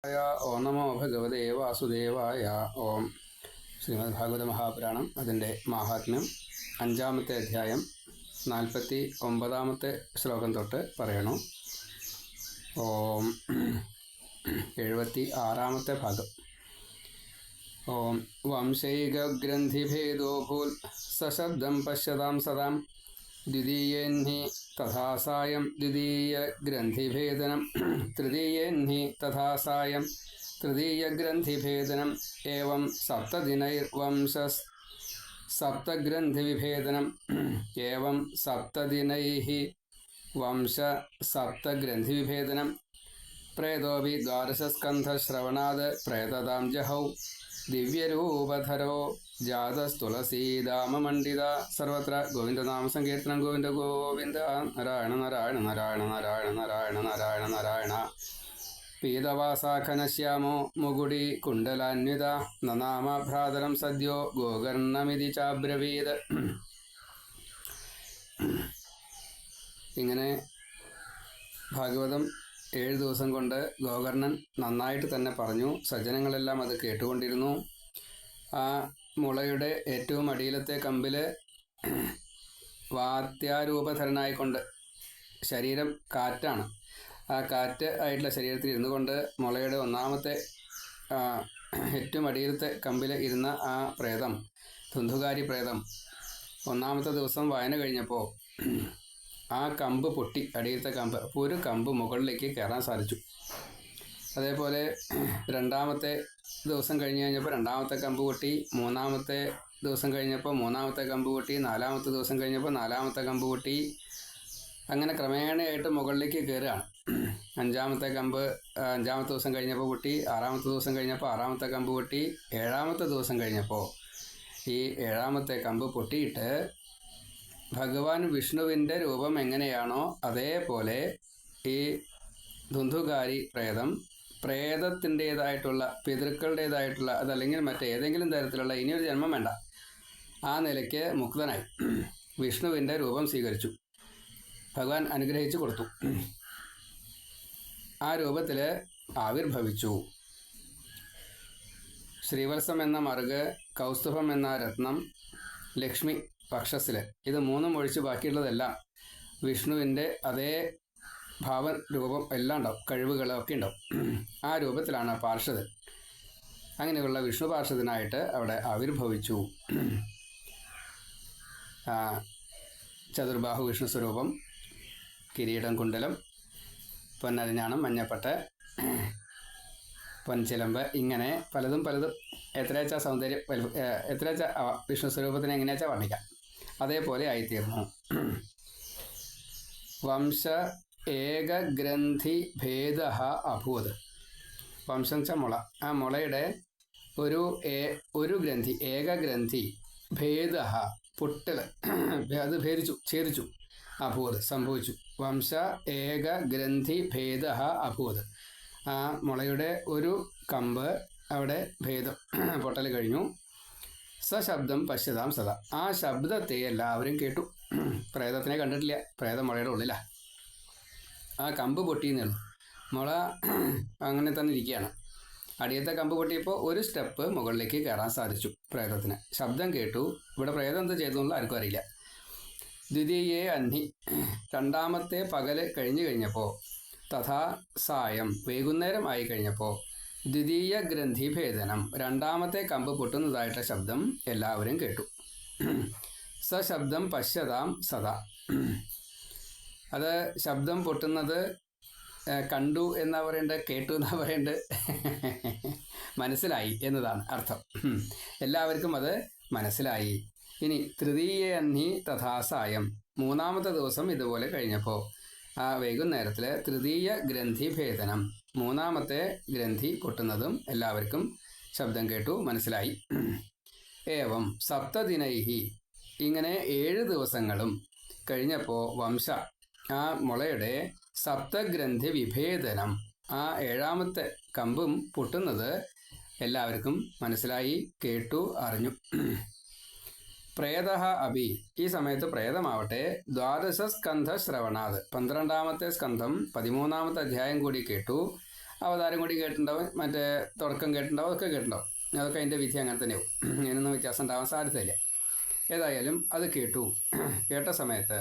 ഓം നമോ ഭഗവതേ വാസുദേവായ. ഓം. ശ്രീമദ് ഭാഗവത മഹാപുരാണം അതിൻ്റെ മാഹാത്മ്യം 5-ാമത്തെ അധ്യായം 49-ാമത്തെ ശ്ലോകം തൊട്ട് പറയണു. ഓം. 76-ാമത്തെ ഭാഗം. ഓം വംശൈകഗ്രന്ഥിഭേദോ ഭൂൽ സശബ്ദം പശ്യതാം സദാം ദ്വിതീയേഹി തഥാ സായം ദ്വിതീയഗ്രന്ഥിഭേദനം തൃതീയേഹി തഥാ സായം തൃതീയഗ്രന്ഥിഭേദനം ഏവം സപ്തദിനൈർവംശസ് സപ്തഗ്രന്ഥിവിഭേദനം ഏവം സപ്തദിനൈഃ വംശ സപ്തഗ്രന്ഥിവിഭേദനം പ്രേതോപി ദ്വാദശസ്കന്ധശ്രവണാത് പ്രേതതാം ജഹൗ ദിവ്യരൂപധരോ ജാതസ്തുളസീദാമമണ്ഡിത. സർവത്ര ഗോവിന്ദനാമ സങ്കീർത്തനം. ഗോവിന്ദ ഗോവിന്ദ. നാരായണ നാരായണ നാരായണ നാരായണ നാരായണ നാരായണ നാരായണ. പീതവാസാഖനശ്യാമോ മുകുടി കുണ്ടലാന്വിത നനാമ ഭ്രാതരം സദ്യോ ഗോകർണമിതി ചാബ്രവീത്. ഇങ്ങനെ ഭാഗവതം 7 ദിവസം കൊണ്ട് ഗോകർണൻ നന്നായിട്ട് തന്നെ പറഞ്ഞു. സജ്ജനങ്ങളെല്ലാം അത് കേട്ടുകൊണ്ടിരുന്നു. ആ മുളയുടെ ഏറ്റവും അടിയിലത്തെ കമ്പിൽ വാത്യാരൂപധരനായിക്കൊണ്ട്, ശരീരം കാറ്റാണ്, ആ കാറ്റ് ആയിട്ടുള്ള ശരീരത്തിൽ ഇരുന്നു കൊണ്ട് മുളയുടെ ഒന്നാമത്തെ ഏറ്റവും അടിയിലത്തെ കമ്പിൽ ഇരുന്ന ആ പ്രേതം, ധുന്ധുകാരി പ്രേതം, 1-ാമത്തെ ദിവസം വായന കഴിഞ്ഞപ്പോൾ ആ കമ്പ് പൊട്ടി, അടിയിലത്തെ കമ്പ്. അപ്പോൾ ഒരു കമ്പ് മുകളിലേക്ക് കയറാൻ സാധിച്ചു. അതേപോലെ 2-ാമത്തെ ദിവസം കഴിഞ്ഞ് കഴിഞ്ഞപ്പോൾ 2-ാമത്തെ കമ്പ് പൊട്ടി, 3-ാമത്തെ ദിവസം കഴിഞ്ഞപ്പോൾ 3-ാമത്തെ കമ്പ് പൊട്ടി, 4-ാമത്തെ ദിവസം കഴിഞ്ഞപ്പോൾ 4-ാമത്തെ കമ്പ് പൊട്ടി. അങ്ങനെ ക്രമേണയായിട്ട് മുകളിലേക്ക് കയറുകയാണ്. 5-ാമത്തെ കമ്പ് 5-ാമത്തെ ദിവസം കഴിഞ്ഞപ്പോൾ പൊട്ടി, 6-ാമത്തെ ദിവസം കഴിഞ്ഞപ്പോൾ 6-ാമത്തെ കമ്പ് പൊട്ടി, 7-ാമത്തെ ദിവസം കഴിഞ്ഞപ്പോൾ ഈ 7-ാമത്തെ കമ്പ് പൊട്ടിയിട്ട് ഭഗവാൻ വിഷ്ണുവിൻ്റെ രൂപം എങ്ങനെയാണോ അതേപോലെ ഈ ധുന്ധുകാരി പ്രേതം പ്രേതത്തിൻ്റേതായിട്ടുള്ള, പിതൃക്കളുടേതായിട്ടുള്ള, അതല്ലെങ്കിൽ മറ്റേതെങ്കിലും തരത്തിലുള്ള ഇനിയൊരു ജന്മം വേണ്ട, ആ നിലയ്ക്ക് മുക്തനായി വിഷ്ണുവിൻ്റെ രൂപം സ്വീകരിച്ചു. ഭഗവാൻ അനുഗ്രഹിച്ചു കൊടുത്തു. ആ രൂപത്തിൽ ആവിർഭവിച്ചു. ശ്രീവത്സം എന്ന മറുക്, കൗസ്തുഭം എന്ന രത്നം, ലക്ഷ്മി പക്ഷസിൽ, ഇത് 3 ഒഴിച്ച് ബാക്കിയുള്ളതെല്ലാം വിഷ്ണുവിൻ്റെ അതേ ഭാവ രൂപം എല്ലാം ഉണ്ടാവും, കഴിവുകളൊക്കെ ഉണ്ടാവും. ആ രൂപത്തിലാണ് പാർഷദൻ. അങ്ങനെയുള്ള വിഷ്ണു പാർഷദനായിട്ട് അവിടെ ആവിർഭവിച്ചു. ചതുർബാഹു വിഷ്ണു സ്വരൂപം, കിരീടം, കുണ്ടലം, പൊന്നരിഞ്ഞാണം, മഞ്ഞപ്പട്ട്, പൊൻചിലമ്പ്, ഇങ്ങനെ പലതും എത്രയാച്ചാ സൗന്ദര്യം, എത്രയാച്ചാ വിഷ്ണു സ്വരൂപത്തിനെ എങ്ങനെയാച്ചാൽ വർണ്ണിക്കാം, അതേപോലെ ആയിത്തീർന്നു. വംശ ഏകഗ്രന്ഥി ഭേദ അഭൂത്. വംശം വെച്ചാൽ മുള. ആ മുളയുടെ ഒരു ഗ്രന്ഥി, ഏകഗ്രന്ഥി, ഭേദ പൊട്ടൽ, അത് ഛേദിച്ചു, അഭൂത് സംഭവിച്ചു. വംശ ഏകഗ്രന്ഥി ഭേദ അഭൂത്. ആ മുളയുടെ ഒരു കമ്പ് അവിടെ ഭേദം, പൊട്ടൽ കഴിഞ്ഞു. സശബ്ദം പശ്യതാം സദാ. ആ ശബ്ദത്തെ എല്ലാവരും കേട്ടു. പ്രേതത്തിനെ കണ്ടിട്ടില്ല, പ്രേതം മുളയുടെ ഉള്ളിലാ. ആ കമ്പ് പൊട്ടിയെന്നേ ഉള്ളൂ. മുള അങ്ങനെ തന്നെ ഇരിക്കുകയാണ്. അടിയത്തെ കമ്പ് പൊട്ടിയപ്പോൾ ഒരു സ്റ്റെപ്പ് മുകളിലേക്ക് കയറാൻ സാധിച്ചു പ്രേതത്തിന്. ശബ്ദം കേട്ടു. ഇവിടെ പ്രേതം എന്ത് ചെയ്തു എന്നുള്ള ആർക്കും അറിയില്ല. ദ്വിതീയേ അഹ്നി. 2-ാമത്തെ പകൽ കഴിഞ്ഞു കഴിഞ്ഞപ്പോൾ, തഥാ സായം വൈകുന്നേരം ആയി കഴിഞ്ഞപ്പോൾ, ദ്വിതീയ ഗ്രന്ഥിഭേദനം 2-ാമത്തെ കമ്പ് പൊട്ടുന്നതായിട്ട് ശബ്ദം എല്ലാവരും കേട്ടു. സശബ്ദം പശ്യതാം സദാ. അത് ശബ്ദം പൊട്ടുന്നത് കണ്ടു എന്നാ പറയേണ്ടത്, കേട്ടു എന്നാ പറയേണ്ടത്, മനസ്സിലായി എന്നതാണ് അർത്ഥം. എല്ലാവർക്കും അത് മനസ്സിലായി. ഇനി തൃതീയ അഹ്നി തഥാ സായം. 3-ാമത്തെ ദിവസം ഇതുപോലെ കഴിഞ്ഞപ്പോൾ ആ വൈകുന്നേരത്തിൽ തൃതീയ ഗ്രന്ഥി ഭേദനം, 3-ാമത്തെ ഗ്രന്ഥി പൊട്ടുന്നതും എല്ലാവർക്കും ശബ്ദം കേട്ടു, മനസ്സിലായി. ഏവം സപ്തദിനൈഹി. ഇങ്ങനെ 7 ദിവസങ്ങളും കഴിഞ്ഞപ്പോൾ വംശ, ആ മുളയുടെ സപ്തഗ്രന്ഥി വിഭേദനം, ആ 7-ാമത്തെ കമ്പും പൊട്ടുന്നത് എല്ലാവർക്കും മനസ്സിലായി, കേട്ടു, അറിഞ്ഞു. പ്രേത അഭി. ഈ സമയത്ത് പ്രേതമാവട്ടെ ദ്വാദശ സ്കന്ധ ശ്രവണാത്, 12-ാമത്തെ സ്കന്ധം 13-ാമത്തെ അധ്യായം കൂടി കേട്ടു. അവതാരം കൂടി കേട്ടിട്ടുണ്ടാവും, മറ്റേ തുടക്കം കേട്ടിട്ടുണ്ടാവും, അതൊക്കെ കേട്ടിട്ടുണ്ടാവും. അതൊക്കെ അതിൻ്റെ വിധി അങ്ങനെ തന്നെയാവും. അതിനൊന്നും വ്യത്യാസം ഉണ്ടാവാൻ സാധ്യതയില്ല. ഏതായാലും അത് കേട്ടു. കേട്ട സമയത്ത്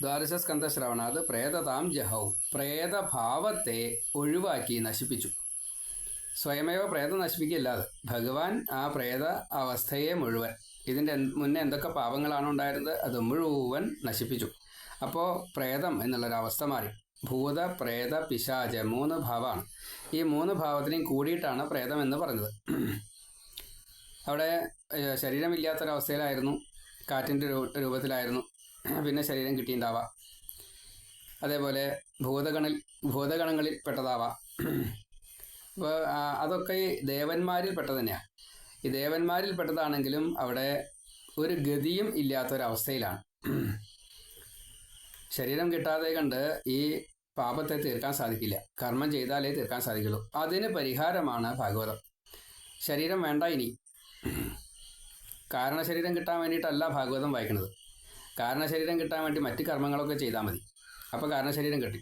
ദ്വാദശസ്കന്ധ ശ്രവണാത് പ്രേതതാം ജഹൗ, പ്രേതഭാവത്തെ ഒഴിവാക്കി നശിപ്പിച്ചു. സ്വയമേവ പ്രേതം നശിപ്പിക്കുകയല്ലാതെ ഭഗവാൻ ആ പ്രേത അവസ്ഥയെ മുഴുവൻ, ഇതിൻ്റെ മുന്നേ എന്തൊക്കെ പാപങ്ങളാണ് ഉണ്ടായിരുന്നത് അത് മുഴുവൻ നശിപ്പിച്ചു. അപ്പോൾ പ്രേതം എന്നുള്ളൊരവസ്ഥ മാറി. ഭൂത പ്രേത പിശാച 3 ഭാവമാണ്. ഈ 3 ഭാവത്തിനെയും കൂടിയിട്ടാണ് പ്രേതം എന്ന് പറഞ്ഞത്. അവിടെ ശരീരമില്ലാത്തൊരവസ്ഥയിലായിരുന്നു, കാറ്റിൻ്റെ രൂപത്തിലായിരുന്നു, പിന്നെ ശരീരം കിട്ടിയിട്ടുണ്ടാവാം. അതേപോലെ ഭൂതഗണങ്ങളിൽ പെട്ടതാവാം. അപ്പോൾ അതൊക്കെ ഈ ദേവന്മാരിൽ പെട്ടത് തന്നെയാണ്. ഈ ദേവന്മാരിൽ പെട്ടതാണെങ്കിലും അവിടെ ഒരു ഗതിയും ഇല്ലാത്തൊരവസ്ഥയിലാണ്. ശരീരം കിട്ടാതെ കണ്ട് ഈ പാപത്തെ തീർക്കാൻ സാധിക്കില്ല. കർമ്മം ചെയ്താലേ തീർക്കാൻ സാധിക്കുള്ളൂ. അതിന് പരിഹാരമാണ് ഭാഗവതം. ശരീരം വേണ്ട ഇനി. കാരണശരീരം കിട്ടാൻ വേണ്ടിയിട്ടല്ല ഭാഗവതം വായിക്കുന്നത്. കാരണശരീരം കിട്ടാൻ വേണ്ടി മറ്റ് കർമ്മങ്ങളൊക്കെ ചെയ്താൽ മതി. അപ്പോൾ കാരണശരീരം കിട്ടി.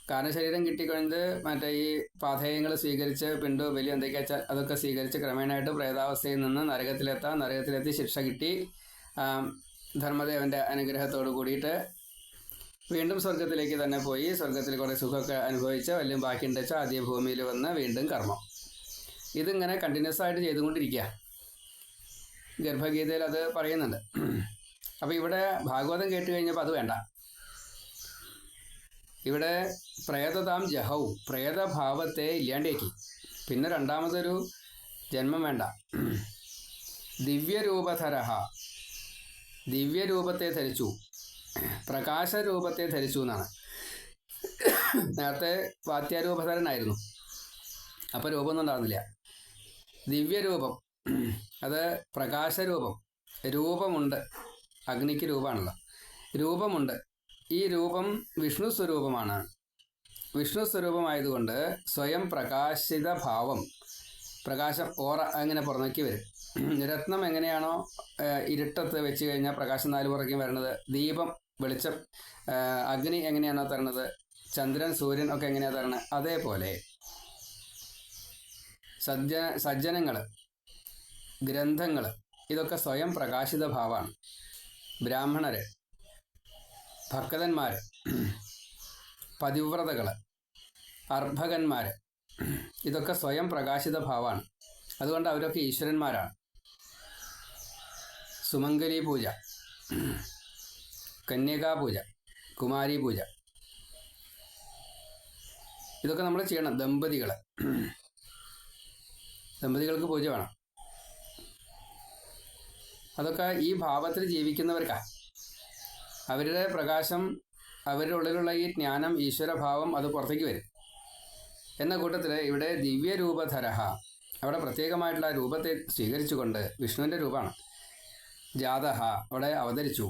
കാരണശരീരം കിട്ടിക്കൊണ്ട് മറ്റേ ഈ പാഥേയങ്ങൾ സ്വീകരിച്ച് പിണ്ടു ബലി എന്തൊക്കെയാ വെച്ചാൽ അതൊക്കെ സ്വീകരിച്ച് ക്രമേണയായിട്ട് പ്രേതാവസ്ഥയിൽ നിന്ന് നരകത്തിലെത്തി ശിക്ഷ കിട്ടി ധർമ്മദേവൻ്റെ അനുഗ്രഹത്തോട് കൂടിയിട്ട് വീണ്ടും സ്വർഗത്തിലേക്ക് തന്നെ പോയി സ്വർഗത്തിൽ കുറേ സുഖമൊക്കെ അനുഭവിച്ച് വല്ലതും ബാക്കിയുണ്ട് വെച്ചാൽ ആദ്യ ഭൂമിയിൽ വന്ന് വീണ്ടും കർമ്മം. ഇതിങ്ങനെ കണ്ടിന്യൂസ് ആയിട്ട് ചെയ്തുകൊണ്ടിരിക്കുക. ഗർഭഗീതയിൽ അത് പറയുന്നുണ്ട്. അപ്പോൾ ഇവിടെ ഭാഗവതം കേട്ട് കഴിഞ്ഞപ്പോൾ അത് വേണ്ട. ഇവിടെ പ്രേതതാം ജഹൗ, പ്രേതഭാവത്തെ ഇല്ലാണ്ടാക്കി. പിന്നെ രണ്ടാമതൊരു ജന്മം വേണ്ട. ദിവ്യരൂപധരഹ, ദിവ്യരൂപത്തെ ധരിച്ചു, പ്രകാശരൂപത്തെ ധരിച്ചു എന്നാണ്. നേരത്തെ വാത്യാരൂപധരനായിരുന്നു, അപ്പോൾ രൂപമൊന്നും ഉണ്ടാകുന്നില്ല. ദിവ്യരൂപം, അത് പ്രകാശരൂപം. രൂപമുണ്ട്, അഗ്നിക്ക് രൂപമാണല്ലോ, രൂപമുണ്ട്. ഈ രൂപം വിഷ്ണു സ്വരൂപമാണ്. വിഷ്ണു സ്വരൂപമായതുകൊണ്ട് സ്വയം പ്രകാശിത ഭാവം, പ്രകാശം ഓറ അങ്ങനെ പുറമേക്ക് വരും. രത്നം എങ്ങനെയാണോ ഇരുട്ടത്ത് വെച്ച് കഴിഞ്ഞാൽ പ്രകാശം 4 പുറകേക്കും വരണത്, ദീപം വെളിച്ചം, അഗ്നി എങ്ങനെയാണോ തരണത്, ചന്ദ്രൻ സൂര്യൻ ഒക്കെ എങ്ങനെയാണ് തരണത്, അതേപോലെ സജ്ജനങ്ങൾ, ഗ്രന്ഥങ്ങൾ, ഇതൊക്കെ സ്വയം പ്രകാശിത ഭാവമാണ്. ബ്രാഹ്മണർ, ഭക്തന്മാർ, പതിവ്രതകൾ, അർഭകന്മാർ, ഇതൊക്കെ സ്വയം പ്രകാശിത ഭാവമാണ്. അതുകൊണ്ട് അവരൊക്കെ ഈശ്വരന്മാരാണ്. സുമംഗലി പൂജ, കന്യകാ പൂജ, കുമാരി പൂജ, ഇതൊക്കെ നമ്മൾ ചെയ്യണം. ദമ്പതികൾക്ക് പൂജ വേണം. അതൊക്കെ ഈ ഭാവത്തിൽ ജീവിക്കുന്നവർക്കാണ്. അവരുടെ പ്രകാശം, അവരുടെ ഉള്ളിലുള്ള ഈ ജ്ഞാനം, ഈശ്വരഭാവം അത് പുറത്തേക്ക് വരും. എന്ന കൂട്ടത്തിൽ ഇവിടെ ദിവ്യരൂപധരഹ, അവിടെ പ്രത്യേകമായിട്ടുള്ള രൂപത്തെ സ്വീകരിച്ചുകൊണ്ട്, വിഷ്ണുവിൻ്റെ രൂപമാണ്, ജാതഹ അവിടെ അവതരിച്ചു.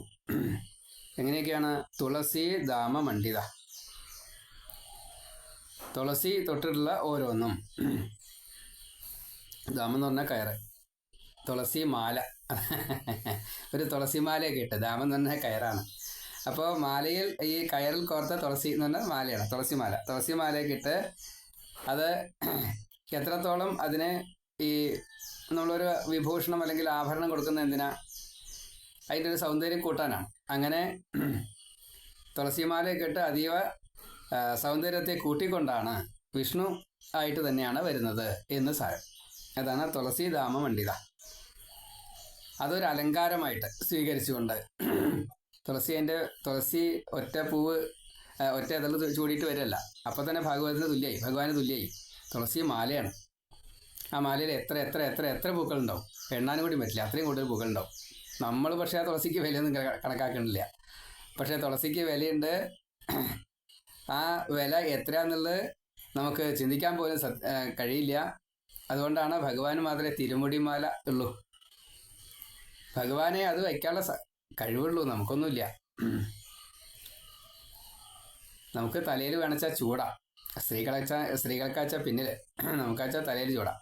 എങ്ങനെയൊക്കെയാണ്? തുളസി ധാമ മണ്ഡിത, തുളസി തൊട്ടിട്ടുള്ള ഓരോന്നും. ധാമം എന്ന് പറഞ്ഞാൽ കയറ്, തുളസി മാല, ഒരു തുളസി മാലയൊക്കെ ഇട്ട്, ധാമം എന്ന് പറഞ്ഞാൽ കയറാണ്. അപ്പോൾ മാലയിൽ ഈ കയറിൽ കോർത്ത തുളസി എന്ന് പറഞ്ഞാൽ മാലയാണ്, തുളസി മാല. തുളസി മാലയൊക്കെ ഇട്ട് അത് എത്രത്തോളം അതിനെ ഈ നമ്മളൊരു വിഭൂഷണം അല്ലെങ്കിൽ ആഭരണം കൊടുക്കുന്ന എന്തിനാ? അതിൻ്റെ ഒരു സൗന്ദര്യം കൂട്ടാനാണ്. അങ്ങനെ തുളസിമാലയൊക്കെ ഇട്ട് അതീവ സൗന്ദര്യത്തെ കൂട്ടിക്കൊണ്ടാണ് വിഷ്ണു ആയിട്ട് തന്നെയാണ് വരുന്നത് എന്ന് സാരം. അതാണ് തുളസീധാമ മണ്ഡിത. അതൊരു അലങ്കാരമായിട്ട് സ്വീകരിച്ചുകൊണ്ട് തുളസി ഒറ്റ പൂവ് ഒറ്റ ഇതൾ ചൂടിയിട്ട് വരില്ല. അപ്പോൾ തന്നെ ഭാഗവതത്തിന് തുല്യമായി, ഭഗവാന് തുല്യമായി. തുളസി മാലയാണ്. ആ മാലയിൽ എത്ര എത്ര എത്ര എത്ര പൂക്കളുണ്ടാവും, എണ്ണാനും കൂടി പറ്റില്ല, അത്രയും കൂടുതൽ പൂക്കളുണ്ടാവും. നമ്മൾ പക്ഷേ ആ തുളസിക്ക് വിലയൊന്നും കണക്കാക്കണില്ല. പക്ഷേ തുളസിക്ക് വിലയുണ്ട്. ആ വില എത്രയാണെന്നുള്ളത് നമുക്ക് ചിന്തിക്കാൻ പോലും കഴിയില്ല. അതുകൊണ്ടാണ് ഭഗവാന് മാത്രമേ തിരുമുടിമാല ഉള്ളൂ. ഭഗവാനെ അത് വയ്ക്കാനുള്ള കഴിവുള്ളൂ, നമുക്കൊന്നുമില്ല. നമുക്ക് തലയിൽ വേണച്ചാൽ ചൂടാ, സ്ത്രീകൾക്കാച്ചാൽ പിന്നിൽ, നമുക്കാച്ചാൽ തലയിൽ ചൂടാ.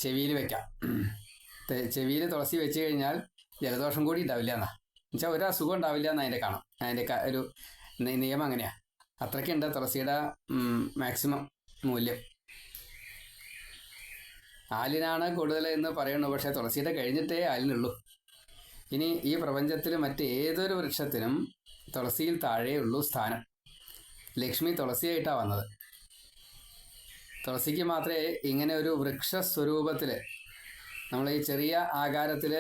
ചെവിയിൽ വെക്കാം. ചെവിയിൽ തുളസി വെച്ച് കഴിഞ്ഞാൽ ജലദോഷം കൂടി ഉണ്ടാവില്ല എന്നാ, എന്നുവെച്ചാൽ ഒരു അസുഖം ഉണ്ടാവില്ല എന്ന് അതിൻ്റെ കാണാം. അതിൻ്റെ ഒരു നിയമം അങ്ങനെയാണ്. അത്രയ്ക്കുണ്ട് തുളസിയുടെ മാക്സിമം മൂല്യം. ആലിനാണ് കൂടുതൽ എന്ന് പറയുന്നു, പക്ഷേ തുളസിയുടെ കഴിഞ്ഞിട്ടേ ആലിനുള്ളൂ. ഇനി ഈ പ്രപഞ്ചത്തിൽ മറ്റേതൊരു വൃക്ഷത്തിനും തുളസിയിൽ താഴെയുള്ളൂ സ്ഥാനം. ലക്ഷ്മി തുളസിയായിട്ടാണ് വന്നത്. തുളസിക്ക് മാത്രമേ ഇങ്ങനെ ഒരു വൃക്ഷസ്വരൂപത്തിൽ, നമ്മൾ ഈ ചെറിയ ആകാരത്തിൽ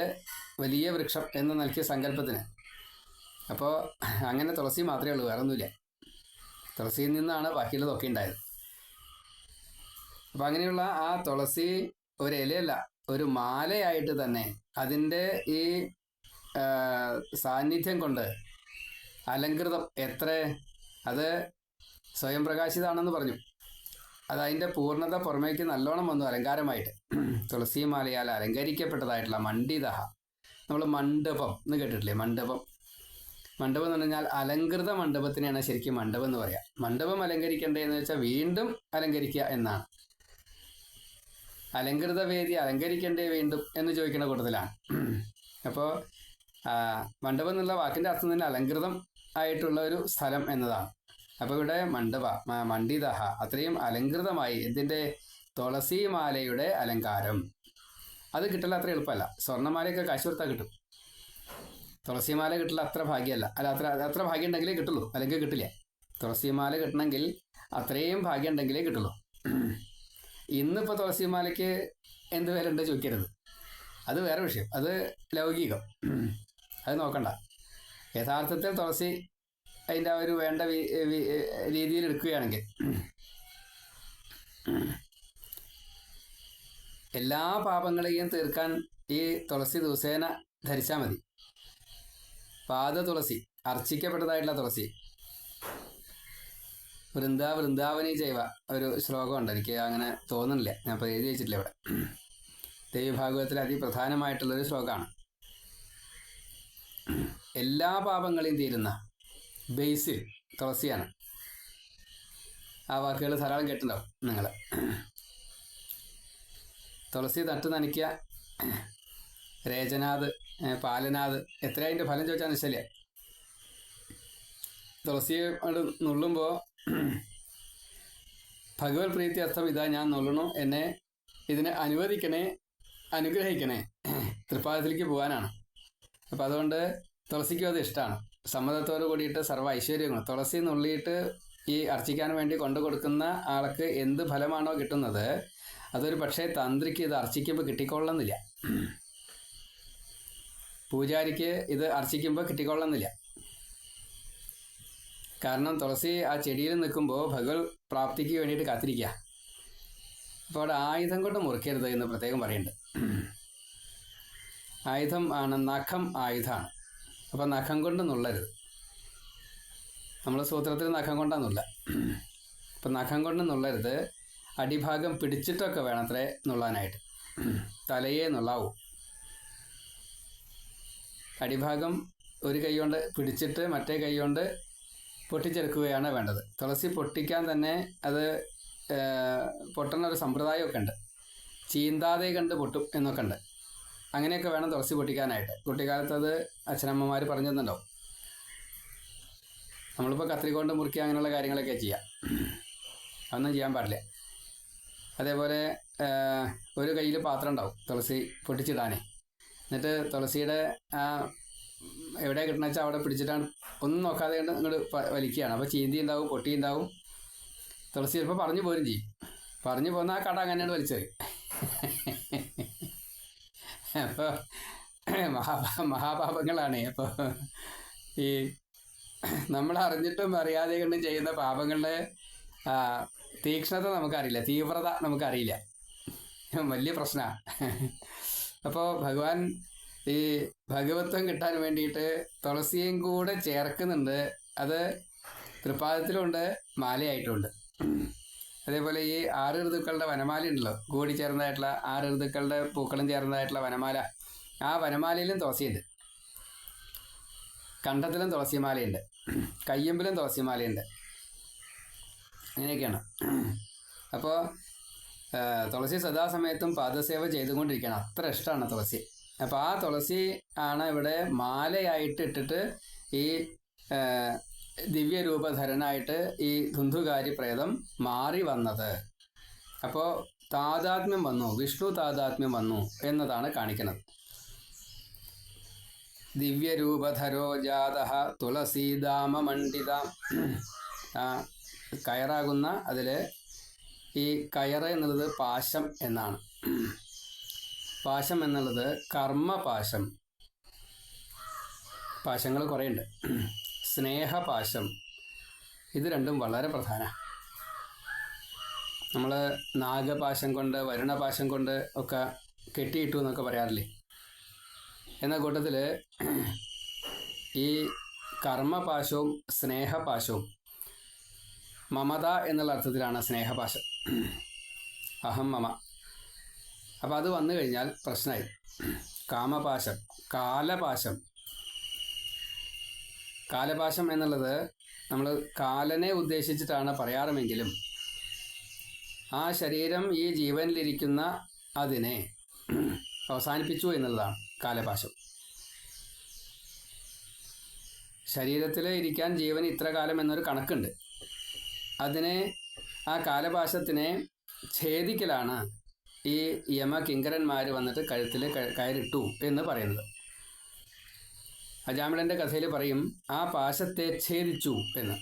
വലിയ വൃക്ഷം എന്ന് നൽകിയ സങ്കല്പത്തിന്, അപ്പോൾ അങ്ങനെ തുളസി മാത്രമേ ഉള്ളൂ, വേറെ ഒന്നുമില്ല. തുളസിയിൽ നിന്നാണ് ബാക്കിയുള്ളതൊക്കെ ഉണ്ടായത്. അപ്പം അങ്ങനെയുള്ള ആ തുളസി ഒരു ഇലയല്ല, ഒരു മാലയായിട്ട് തന്നെ അതിൻ്റെ ഈ സാന്നിധ്യം കൊണ്ട് അലങ്കൃതം എത്ര, അത് സ്വയം പ്രകാശിതാണെന്ന് പറഞ്ഞു. അത് അതിൻ്റെ പൂർണ്ണത പുറമേക്ക് നല്ലോണം വന്നു അലങ്കാരമായിട്ട്. തുളസി മാലയാൽ അലങ്കരിക്കപ്പെട്ടതായിട്ടുള്ള മണ്ഡിത, നമ്മൾ മണ്ഡപം എന്ന് കേട്ടിട്ടില്ലേ? മണ്ഡപം എന്ന് പറഞ്ഞാൽ അലങ്കൃത മണ്ഡപത്തിനെയാണ് ശരിക്കും മണ്ഡപം എന്ന് പറയാം. മണ്ഡപം അലങ്കരിക്കേണ്ടതെന്ന് വെച്ചാൽ വീണ്ടും അലങ്കരിക്കുക എന്നാണ്. അലങ്കൃത വേദി അലങ്കരിക്കേണ്ടേ വീണ്ടും എന്ന് ചോദിക്കുന്ന കൂട്ടത്തിലാണ്. അപ്പോൾ മണ്ഡപം എന്നുള്ള വാക്കിൻ്റെ അർത്ഥം തന്നെ അലങ്കൃതം ആയിട്ടുള്ള ഒരു സ്ഥലം എന്നതാണ്. അപ്പോൾ ഇവിടെ മണ്ഡിത, അത്രയും അലങ്കൃതമായി ഇതിൻ്റെ തുളസി മാലയുടെ അലങ്കാരം. അത് കിട്ടല അത്ര എളുപ്പമല്ല. സ്വർണ്ണമാലയൊക്കെ കാശ് കൊടുത്താൽ കിട്ടും, തുളസിമാല കിട്ടില്ല അത്ര ഭാഗ്യമല്ല. അത്ര ഭാഗ്യം ഉണ്ടെങ്കിലേ കിട്ടുള്ളൂ, അല്ലെങ്കിൽ കിട്ടില്ല. തുളസിമാല കിട്ടണമെങ്കിൽ അത്രയും ഭാഗ്യം ഉണ്ടെങ്കിലേ കിട്ടുള്ളൂ. ഇന്നിപ്പോൾ തുളസിമാലയ്ക്ക് എന്ത് വില ഉണ്ട് ചോദിക്കരുത്, അത് വേറെ വിഷയം, അത് ലൗകികം, അത് നോക്കണ്ട. യഥാർത്ഥത്തിൽ തുളസി അതിൻ്റെ ഒരു വേണ്ട രീതിയിൽ എടുക്കുകയാണെങ്കിൽ എല്ലാ പാപങ്ങളെയും തീർക്കാൻ ഈ തുളസി ദിവസേന ധരിച്ചാൽ മതി. പാദ തുളസി, അർച്ചിക്കപ്പെട്ടതായിട്ടുള്ള തുളസി. വൃന്ദാവനി ജൈവ ഒരു ശ്ലോകമുണ്ട്, എനിക്ക് അങ്ങനെ തോന്നുന്നില്ല, ഞാൻ ഇപ്പോൾ എഴുതി വെച്ചിട്ടില്ല ഇവിടെ. ദേവീഭാഗവതത്തിൽ അതിപ്രധാനമായിട്ടുള്ളൊരു ശ്ലോകമാണ്. എല്ലാ പാപങ്ങളെയും തീരുന്ന ബേസിൽ തുളസിയാണ്. ആ വാക്കുകൾ ധാരാളം കേട്ടിട്ടുണ്ടാവും നിങ്ങൾ. തുളസി നട്ട് നനയ്ക്കുക, രേചനാത്, പാലനാത്, എത്രയാ അതിൻ്റെ ഫലം ചോദിച്ചാൽ നിശ്ചല. തുളസി നുള്ളുമ്പോൾ ഭഗവത് പ്രീതി അർത്ഥം ഇതാ, ഞാൻ നുള്ളണു, എന്നെ ഇതിനെ അനുഗ്രഹിക്കണേ, തൃപ്പാദത്തിലേക്ക് പോകാനാണ്. അപ്പം അതുകൊണ്ട് തുളസിക്കും അത് ഇഷ്ടമാണ്. സമ്മതത്തോട് കൂടിയിട്ട് സർവ്വ ഐശ്വര്യങ്ങളും തുളസി നുള്ളിയിട്ട് ഈ അർച്ചിക്കാൻ വേണ്ടി കൊണ്ടു കൊടുക്കുന്ന ആൾക്ക് എന്ത് ഫലമാണോ കിട്ടുന്നത്, അതൊരു പക്ഷേ തന്ത്രിക്ക് ഇത് അർച്ചിക്കുമ്പോൾ കിട്ടിക്കൊള്ളുന്നില്ല, പൂജാരിക്ക് ഇത് അർച്ചിക്കുമ്പോൾ കിട്ടിക്കൊള്ളുന്നില്ല. കാരണം തുളസി ആ ചെടിയിൽ നിൽക്കുമ്പോൾ ഭഗവത് പ്രാപ്തിക്ക് വേണ്ടിയിട്ട് കാത്തിരിക്കുക. അപ്പോൾ അവിടെ ആയുധം കൊണ്ട് മുറിക്കരുത് എന്ന് പ്രത്യേകം പറയുന്നുണ്ട്. ആയുധം ആണ്, നഖം ആയുധമാണ്. അപ്പോൾ നഖം കൊണ്ട് നുള്ളരുത്. നമ്മൾ സൂത്രത്തിൽ നഖം കൊണ്ടാണ് നുള്ള. അപ്പം നഖം കൊണ്ട് നുള്ളരുത്. അടിഭാഗം പിടിച്ചിട്ടൊക്കെ വേണം അത്രേ നുള്ളാനായിട്ട്, തലയെ നുള്ളാവൂ. അടിഭാഗം ഒരു കൈ കൊണ്ട് പിടിച്ചിട്ട് മറ്റേ കൈ കൊണ്ട് പൊട്ടിച്ചെടുക്കുകയാണ് വേണ്ടത്. തുളസി പൊട്ടിക്കാൻ തന്നെ അത് പൊട്ടുന്ന ഒരു സമ്പ്രദായമൊക്കെ ഉണ്ട്. ചീന്താതെ കണ്ട് പൊട്ടും എന്നൊക്കെ ഉണ്ട്. അങ്ങനെയൊക്കെ വേണം തുളസി പൊട്ടിക്കാനായിട്ട്. കുട്ടിക്കാലത്ത് അത് അച്ഛനമ്മമാർ പറഞ്ഞു തന്നിട്ടുണ്ടാവും. നമ്മളിപ്പോൾ കത്രിക മുറിക്കുക അങ്ങനെയുള്ള കാര്യങ്ങളൊക്കെ ചെയ്യാം, അതൊന്നും ചെയ്യാൻ പാടില്ല. അതേപോലെ ഒരു കയ്യിൽ പാത്രം ഉണ്ടാവും തുളസി പൊട്ടിച്ചിടാനേ. എന്നിട്ട് തുളസിയുടെ എവിടെ കിട്ടണമെന്ന് വെച്ചാൽ അവിടെ പിടിച്ചിട്ടാണ്, ഒന്നും നോക്കാതെ കൊണ്ട് ഇങ്ങോട്ട് വലിക്കുകയാണ്. അപ്പോൾ ചീന്തി ഉണ്ടാവും, പൊട്ടി ഉണ്ടാവും. തുളസി ചിലപ്പോൾ പറഞ്ഞു പോരും ചെയ്യും. പറഞ്ഞു പോന്ന ആ കട അങ്ങനെയാണ് വലിച്ചെറിയും. അപ്പോൾ മഹാപാപങ്ങളാണ്. അപ്പോൾ ഈ നമ്മൾ അറിഞ്ഞിട്ടും അറിയാതെ കൊണ്ടും ചെയ്യുന്ന പാപങ്ങളുടെ തീക്ഷ്ണത നമുക്കറിയില്ല, തീവ്രത നമുക്കറിയില്ല. വലിയ പ്രശ്നമാണ്. അപ്പോൾ ഭഗവാൻ ഈ ഭഗവത്വം കിട്ടാൻ വേണ്ടിയിട്ട് തുളസിയും കൂടെ ചേർക്കുന്നുണ്ട്. അത് തൃപ്പാദത്തിലുണ്ട്, മാലയായിട്ടുമുണ്ട്. അതേപോലെ ഈ 6 ഋതുക്കളുടെ വനമാല ഉണ്ടല്ലോ, കൂടി ചേർന്നതായിട്ടുള്ള 6 ഋതുക്കളുടെ പൂക്കളും ചേർന്നതായിട്ടുള്ള വനമാല, ആ വനമാലയിലും തുളസിയുണ്ട്. കണ്ഠത്തിലും തുളസിമാലയുണ്ട്, കയ്യമ്പിലും തുളസിമാലയുണ്ട്. അങ്ങനെയൊക്കെയാണ്. അപ്പോൾ തുളസി സദാസമയത്തും പാദസേവ ചെയ്തുകൊണ്ടിരിക്കുകയാണ്. അത്ര ഇഷ്ടമാണ് തുളസി. അപ്പോൾ ആ തുളസി ആണ് ഇവിടെ മാലയായിട്ട് ഇട്ടിട്ട് ഈ ദിവ്യരൂപധരനായിട്ട് ഈ ധുന്ധുകാരി പ്രേതം മാറി വന്നത്. അപ്പോൾ താതാത്മ്യം വന്നു, വിഷ്ണു താതാത്മ്യം വന്നു എന്നതാണ് കാണിക്കുന്നത്. ദിവ്യരൂപധരോ ജാത തുളസീദാമമണ്ഡിത. കയറാകുന്ന അതിൽ ഈ കയറ് എന്നുള്ളത് പാശം എന്നാണ്. പാശം എന്നുള്ളത് കർമ്മപാശം. പാശങ്ങൾ കുറേയുണ്ട്. സ്നേഹപാശം, ഇത് രണ്ടും വളരെ പ്രധാന. നമ്മൾ നാഗപാശം കൊണ്ട് വരുണപാശം കൊണ്ട് ഒക്കെ കെട്ടിയിട്ടു എന്നൊക്കെ പറയാറില്ലേ. എന്ന കൂട്ടത്തിൽ ഈ കർമ്മപാശവും സ്നേഹപാശവും മമത എന്നുള്ള അർത്ഥത്തിലാണ് സ്നേഹപാശം. അഹം മമ. അപ്പോൾ അത് വന്നു കഴിഞ്ഞാൽ പ്രശ്നമായി. കാമപാശം, കാലപാശം. കാലപാശം എന്നുള്ളത് നമ്മൾ കാലനെ ഉദ്ദേശിച്ചിട്ടാണ് പറയാറുമെങ്കിലും ആ ശരീരം ഈ ജീവനിലിരിക്കുന്ന അതിനെ അവസാനിപ്പിച്ചു എന്നുള്ളതാണ് കാലപാശം. ശരീരത്തിൽ ഇരിക്കാൻ ജീവൻ ഇത്ര കാലം എന്നൊരു കണക്കുണ്ട്. അതിനെ, ആ കാലപാശത്തിനെ ഛേദിക്കലാണ് ഈ യമകിങ്കരന്മാർ വന്നിട്ട് കഴുത്തിൽ കയറിട്ടു എന്ന് പറയുന്നത്. അജാമിളൻ്റെ കഥയിൽ പറയും ആ പാശത്തെ ഛേദിച്ചു എന്ന്.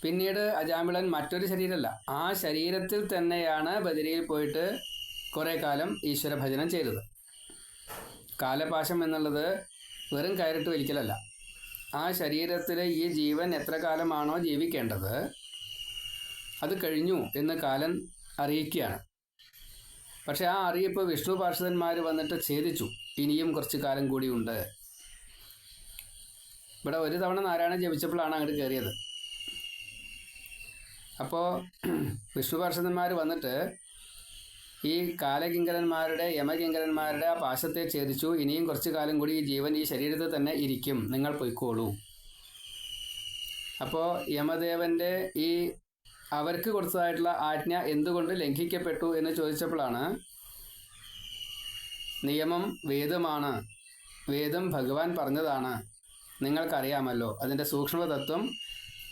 പിന്നീട് അജാമിളൻ മറ്റൊരു ശരീരമല്ല, ആ ശരീരത്തിൽ തന്നെയാണ് ബദരിയിൽ പോയിട്ട് കുറേ കാലം ഈശ്വര ഭജനം ചെയ്തത്. കാലപാശം എന്നുള്ളത് വെറും കയറിട്ട് വലിക്കലല്ല. ആ ശരീരത്തിൽ ഈ ജീവൻ എത്ര കാലമാണോ ജീവിക്കേണ്ടത് അത് കഴിഞ്ഞു എന്ന് കാലൻ അറിയിക്കുകയാണ്. പക്ഷെ ആ അറിയിപ്പ് വിഷ്ണു പാർഷദന്മാർ വന്നിട്ട് ഛേദിച്ചു. ഇനിയും കുറച്ച് കാലം കൂടിയുണ്ട്. ഇവിടെ ഒരു തവണ നാരായണൻ ജപിച്ചപ്പോഴാണ് അങ്ങോട്ട് കയറിയത്. അപ്പോൾ വിഷ്ണു പാർഷദന്മാർ വന്നിട്ട് ഈ കാലകിങ്കരന്മാരുടെ യമകിങ്കരന്മാരുടെ ആ പാശത്തെ ഛേദിച്ചു. ഇനിയും കുറച്ച് കാലം കൂടി ഈ ജീവൻ ഈ ശരീരത്തിൽ തന്നെ ഇരിക്കും, നിങ്ങൾ പൊയ്ക്കോളൂ. അപ്പോൾ യമദേവൻ്റെ ഈ അവർക്ക് കൊടുത്തതായിട്ടുള്ള ആജ്ഞ എന്തുകൊണ്ട് ലംഘിക്കപ്പെട്ടു എന്ന് ചോദിച്ചപ്പോഴാണ് നിയമം വേദമാണ്, വേദം ഭഗവാൻ പറഞ്ഞതാണ്, നിങ്ങൾക്കറിയാമല്ലോ, അതിൻ്റെ സൂക്ഷ്മതത്വം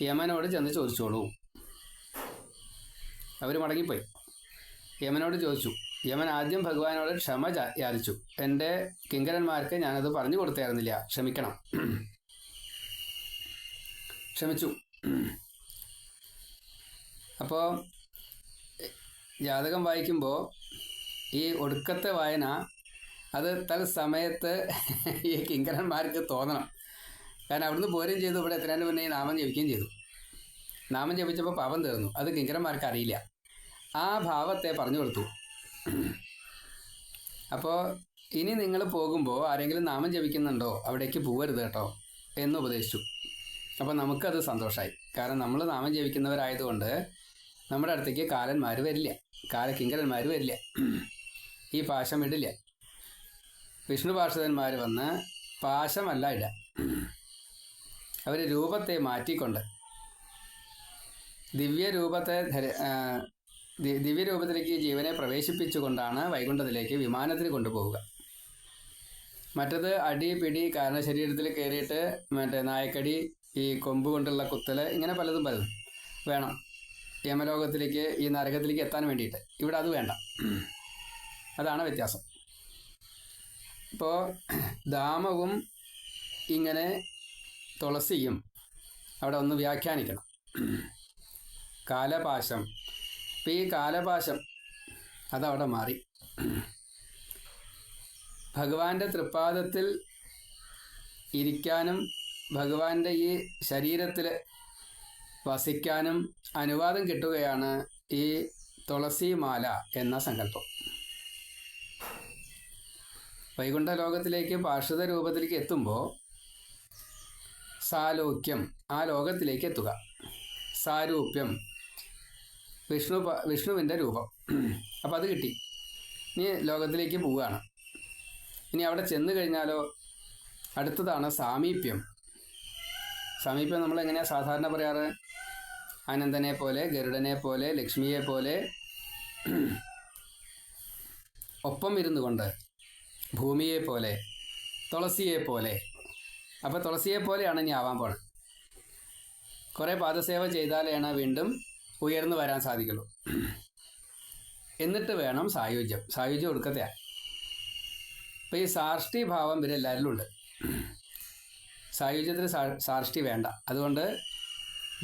യമനോട് ചെന്ന് ചോദിച്ചോളൂ. അവർ മടങ്ങിപ്പോയി. യമനോട് ചോദിച്ചു. യമൻ ആദ്യം ഭഗവാനോട് ക്ഷമ യാചിച്ചു. എൻ്റെ കിങ്കരന്മാർക്ക് ഞാനത് പറഞ്ഞു കൊടുത്തായിരുന്നില്ല, ക്ഷമിക്കണം. ക്ഷമിച്ചു. അപ്പോൾ ജാതകം വായിക്കുമ്പോൾ ഈ ഒടുക്കത്തെ വായന അത് തൽസമയത്ത് ഈ കിങ്കരന്മാർക്ക് തോന്നണം. കാരണം അവിടുന്ന് പോരുകയും ചെയ്തു, ഇവിടെ എത്രേൻ്റെ മുന്നേ ഈ നാമം ജപിക്കുകയും ചെയ്തു. നാമം ജപിച്ചപ്പോൾ പാപം തീർന്നു. അത് കിങ്കരന്മാർക്ക് അറിയില്ല. ആ ഭാവത്തെ പറഞ്ഞു കൊടുത്തു. അപ്പോൾ ഇനി നിങ്ങൾ പോകുമ്പോൾ ആരെങ്കിലും നാമം ജപിക്കുന്നുണ്ടോ അവിടേക്ക് പോകരുത് കേട്ടോ എന്ന് ഉപദേശിച്ചു. അപ്പോൾ നമുക്കത് സന്തോഷമായി. കാരണം നമ്മൾ നാമം ജപിക്കുന്നവരായതുകൊണ്ട് നമ്മുടെ അടുത്തേക്ക് കാലന്മാർ വരില്ല, കാലകിങ്കരന്മാർ വരില്ല, ഈ പാശം ഇടില്ല. വിഷ്ണു പാർഷദന്മാർ വന്ന് പാശമല്ല ഇട, അവർ രൂപത്തെ മാറ്റിക്കൊണ്ട് ദിവ്യരൂപത്തിലേക്ക് ജീവനെ പ്രവേശിപ്പിച്ചുകൊണ്ടാണ് വൈകുണ്ഠത്തിലേക്ക് വിമാനത്തിൽ കൊണ്ടുപോവുക. മറ്റത് അടി പിടി കാരണശരീരത്തിൽ കയറിയിട്ട് മറ്റേ നായക്കടി, ഈ കൊമ്പ് കൊണ്ടുള്ള കുത്തൽ, ഇങ്ങനെ പലതും വേണം യമലോകത്തിലേക്ക്, ഈ നരകത്തിലേക്ക് എത്താൻ വേണ്ടിയിട്ട്. ഇവിടെ അത് വേണ്ട. അതാണ് വ്യത്യാസം. ഇപ്പോൾ ധാമവും ഇങ്ങനെ തുളസിയും അവിടെ ഒന്ന് വ്യാഖ്യാനിക്കണം. കാലപാശം. ഇപ്പം ഈ കാലപാശം അതവിടെ മാറി. ഭഗവാന്റെ തൃപ്പാദത്തിൽ ഇരിക്കാനും ഭഗവാന്റെ ഈ ശരീരത്തിൽ വസിക്കാനും അനുവാദം കിട്ടുകയാണ് ഈ തുളസിമാല എന്ന സങ്കല്പം. വൈകുണ്ഠ ലോകത്തിലേക്ക് പാർഷദ രൂപത്തിലേക്ക് എത്തുമ്പോൾ സാലോക്യം, ആ ലോകത്തിലേക്ക് എത്തുക. സാരൂപ്യം, വിഷ്ണുവിൻ്റെ രൂപം. അപ്പം അത് കിട്ടി. ഇനി ലോകത്തിലേക്ക് പോവുകയാണ്. ഇനി അവിടെ ചെന്ന് കഴിഞ്ഞാലോ അടുത്തതാണ് സാമീപ്യം. സാമീപ്യം നമ്മൾ എങ്ങനെയാണ് സാധാരണ പറയാറ്? ആനന്ദനെ പോലെ, ഗരുഡനെ പോലെ, ലക്ഷ്മിയെ പോലെ ഒപ്പം ഇരുന്നു കൊണ്ട്, ഭൂമിയെ പോലെ, തുളസിയെ പോലെ. അപ്പോൾ തുളസിയെ പോലെയാണ് ഇനി ആവാൻ പോണത്. കുറേ പാദസേവ ചെയ്താലാണ് വീണ്ടും ഉയർന്നു വരാൻ സാധിക്കുള്ളൂ. എന്നിട്ട് വേണം സായുജ്യം. സായുജ്യം ഒടുക്കത്തെയാണ്. അപ്പം ഈ സാർഷ്ടി ഭാവം ഇവരെല്ലാവരിലും ഉണ്ട്. സായുജ്യത്തിന് സാർഷ്ടി വേണ്ട. അതുകൊണ്ട്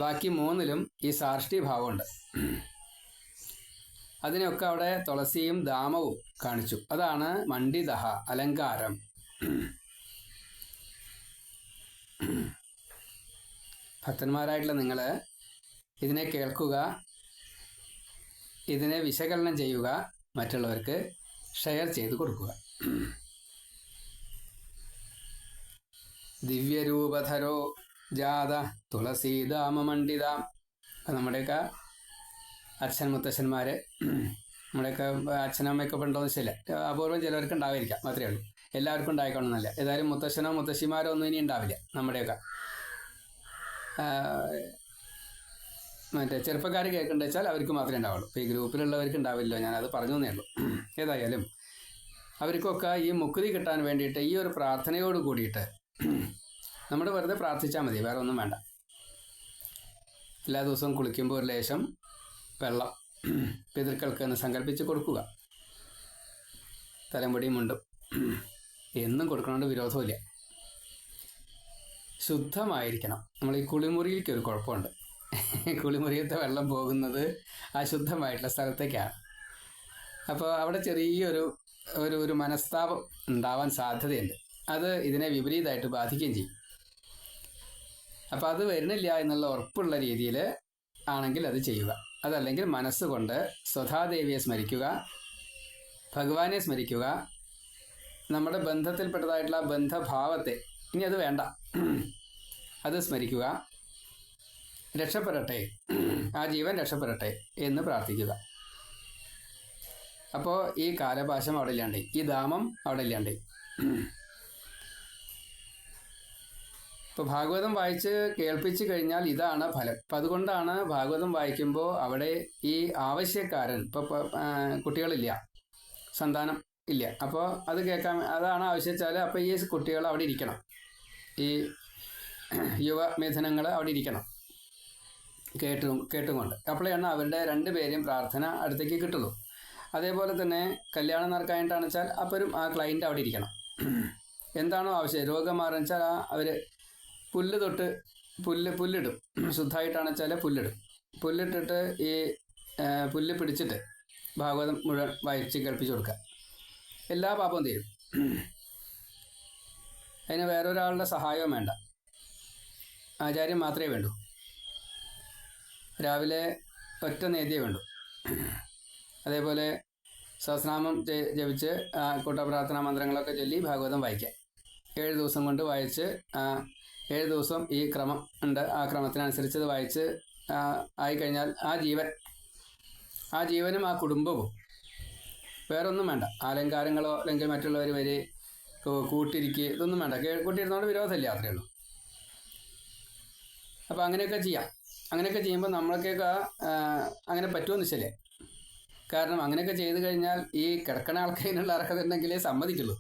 ബാക്കി മൂന്നിലും ഈ സാർഷ്ടി ഭാവമുണ്ട്. അതിനൊക്കെ അവിടെ തുളസിയും ദാമവും കാണിച്ചു. അതാണ് മണ്ഡിതഹ, അലങ്കാരം. ഭക്തന്മാരായിട്ടുള്ള നിങ്ങൾ ഇതിനെ കേൾക്കുക, ഇതിനെ വിശകലനം ചെയ്യുക, മറ്റുള്ളവർക്ക് ഷെയർ ചെയ്ത് കൊടുക്കുക. ദിവ്യരൂപധരോ ജാത തുളസീദാമമണ്ഡിതാം. നമ്മുടെയൊക്കെ അച്ഛൻ മുത്തശ്ശന്മാർ, നമ്മുടെയൊക്കെ അച്ഛനമ്മയൊക്കെ ഉണ്ടോയെന്ന് വെച്ചില്ല, അപൂർവം ചിലവർക്ക് ഉണ്ടാവിരിക്കാം, മാത്രമേ ഉള്ളൂ. എല്ലാവർക്കും ഉണ്ടായിക്കൊള്ളുന്നില്ല. ഏതായാലും മുത്തശ്ശനോ മുത്തശ്ശിമാരോ ഒന്നും ഇനി ഉണ്ടാവില്ല. നമ്മുടെയൊക്കെ മറ്റേ ചെറുപ്പക്കാർ കേൾക്കേണ്ട വെച്ചാൽ അവർക്ക് മാത്രമേ ഉണ്ടാവുള്ളൂ. ഇപ്പോൾ ഈ ഗ്രൂപ്പിലുള്ളവർക്ക് ഉണ്ടാവില്ലോ, ഞാനത് പറഞ്ഞു തന്നേ ഉള്ളൂ. ഏതായാലും അവർക്കൊക്കെ ഈ മുക്തി കിട്ടാൻ വേണ്ടിയിട്ട് ഈ ഒരു പ്രാർത്ഥനയോട് കൂടിയിട്ട് നമ്മൾ വെറുതെ പ്രാർത്ഥിച്ചാൽ മതി, വേറെ ഒന്നും വേണ്ട. എല്ലാ ദിവസവും കുളിക്കുമ്പോൾ ഒരു ലേശം വെള്ളം പിതൃക്കൾക്ക് എന്ന് സങ്കല്പിച്ച് കൊടുക്കുക. തലമുടിയും മുണ്ടും എന്നും കൊടുക്കണോണ്ട് വിരോധമില്ല. ശുദ്ധമായിരിക്കണം. നമ്മൾ ഈ കുളിമുറിയിലേക്ക് ഒരു കുഴപ്പമുണ്ട്. കുളിമുറിയത്തെ വെള്ളം പോകുന്നത് അശുദ്ധമായിട്ടുള്ള സ്ഥലത്തേക്കാണ്. അപ്പോൾ അവിടെ ചെറിയൊരു ഒരു മനസ്താപം ഉണ്ടാവാൻ സാധ്യതയുണ്ട്. അത് ഇതിനെ വിപരീതമായിട്ട് ബാധിക്കുകയും ചെയ്യും. അപ്പോൾ അത് വരുന്നില്ല എന്നുള്ള ഉറപ്പുള്ള രീതിയിൽ ആണെങ്കിൽ അത് ചെയ്യുക. അതല്ലെങ്കിൽ മനസ്സുകൊണ്ട് സ്വധാദേവിയെ സ്മരിക്കുക, ഭഗവാനെ സ്മരിക്കുക, നമ്മുടെ ബന്ധത്തിൽപ്പെട്ടതായിട്ടുള്ള ബന്ധഭാവത്തെ, ഇനി അത് വേണ്ട, അത് സ്മരിക്കുക. രക്ഷപ്പെടട്ടെ, ആ ജീവൻ രക്ഷപ്പെടട്ടെ എന്ന് പ്രാർത്ഥിക്കുക. അപ്പോൾ ഈ കാലപാശം അവിടെ ഇല്ലാണ്ടേ, ഈ ദാമം അവിടെ ഇല്ലാണ്ടേ. ഇപ്പോൾ ഭാഗവതം വായിച്ച് കേൾപ്പിച്ചു കഴിഞ്ഞാൽ ഇതാണ് ഫലം. അപ്പം അതുകൊണ്ടാണ് ഭാഗവതം വായിക്കുമ്പോൾ അവിടെ ഈ ആവശ്യക്കാരൻ, ഇപ്പോൾ കുട്ടികളില്ല, സന്താനം ഇല്ല, അപ്പോൾ അത് കേൾക്കാൻ, അതാണ് ആവശ്യിച്ചാൽ അപ്പോൾ ഈ കുട്ടികൾ അവിടെ ഇരിക്കണം, ഈ യുവമിഥുനങ്ങൾ അവിടെ ഇരിക്കണം കേട്ടുകൊണ്ട്. അപ്പോഴാണ് അവരുടെ രണ്ടുപേരെയും പ്രാർത്ഥന അടുത്തേക്ക് കിട്ടുള്ളൂ. അതേപോലെ തന്നെ കല്യാണം നടക്കാനായിട്ടാണെന്ന് വെച്ചാൽ അപ്പോഴും ആ ക്ലൈൻറ്റ് അവിടെ ഇരിക്കണം. എന്താണോ ആവശ്യം, രോഗം മാറുക വെച്ചാൽ അവർ പുല്ല് തൊട്ട് പുല്ലിടും. ശുദ്ധമായിട്ടാണെന്ന് വെച്ചാൽ പുല്ലിടും. പുല്ലിട്ടിട്ട് ഈ പുല്ല് പിടിച്ചിട്ട് ഭാഗവതം മുഴുവൻ വായിച്ച് കേൾപ്പിച്ച് കൊടുക്കുക. എല്ലാ പാപവും തീരും. അതിന് വേറൊരാളുടെ സഹായവും വേണ്ട, ആചാര്യം മാത്രമേ വേണ്ടൂ. രാവിലെ ഒറ്റ നേദ്യേ വേണ്ടൂ. അതേപോലെ സഹസ്രനാമം ജപിച്ച് കൂട്ടപ്രാർത്ഥനാ മന്ത്രങ്ങളൊക്കെ ചൊല്ലി ഭാഗവതം വായിക്കാം. 7 ദിവസം കൊണ്ട് വായിച്ച് 7 ദിവസം ഈ ക്രമം ഉണ്ട്, ആ ക്രമത്തിനനുസരിച്ച് ഇത് വായിച്ച് ആയിക്കഴിഞ്ഞാൽ ആ ജീവനും ആ കുടുംബവും വേറൊന്നും വേണ്ട. അലങ്കാരങ്ങളോ അല്ലെങ്കിൽ മറ്റുള്ളവർ വരെ കൂട്ടിരിക്കുക, ഇതൊന്നും വേണ്ട. കൂട്ടിയിരുന്നോണ്ട് വിരോധമില്ല, അത്രയേ ഉള്ളൂ. അപ്പോൾ അങ്ങനെയൊക്കെ ചെയ്യാം. അങ്ങനെയൊക്കെ ചെയ്യുമ്പോൾ നമ്മളൊക്കെയൊക്കെ അങ്ങനെ പറ്റുമെന്ന് വെച്ചല്ലേ. കാരണം അങ്ങനെയൊക്കെ ചെയ്തു കഴിഞ്ഞാൽ ഈ കിടക്കണ ആൾക്കാരിനുള്ള അർഹത ഉണ്ടെങ്കിലേ സമ്മതിക്കുള്ളൂ.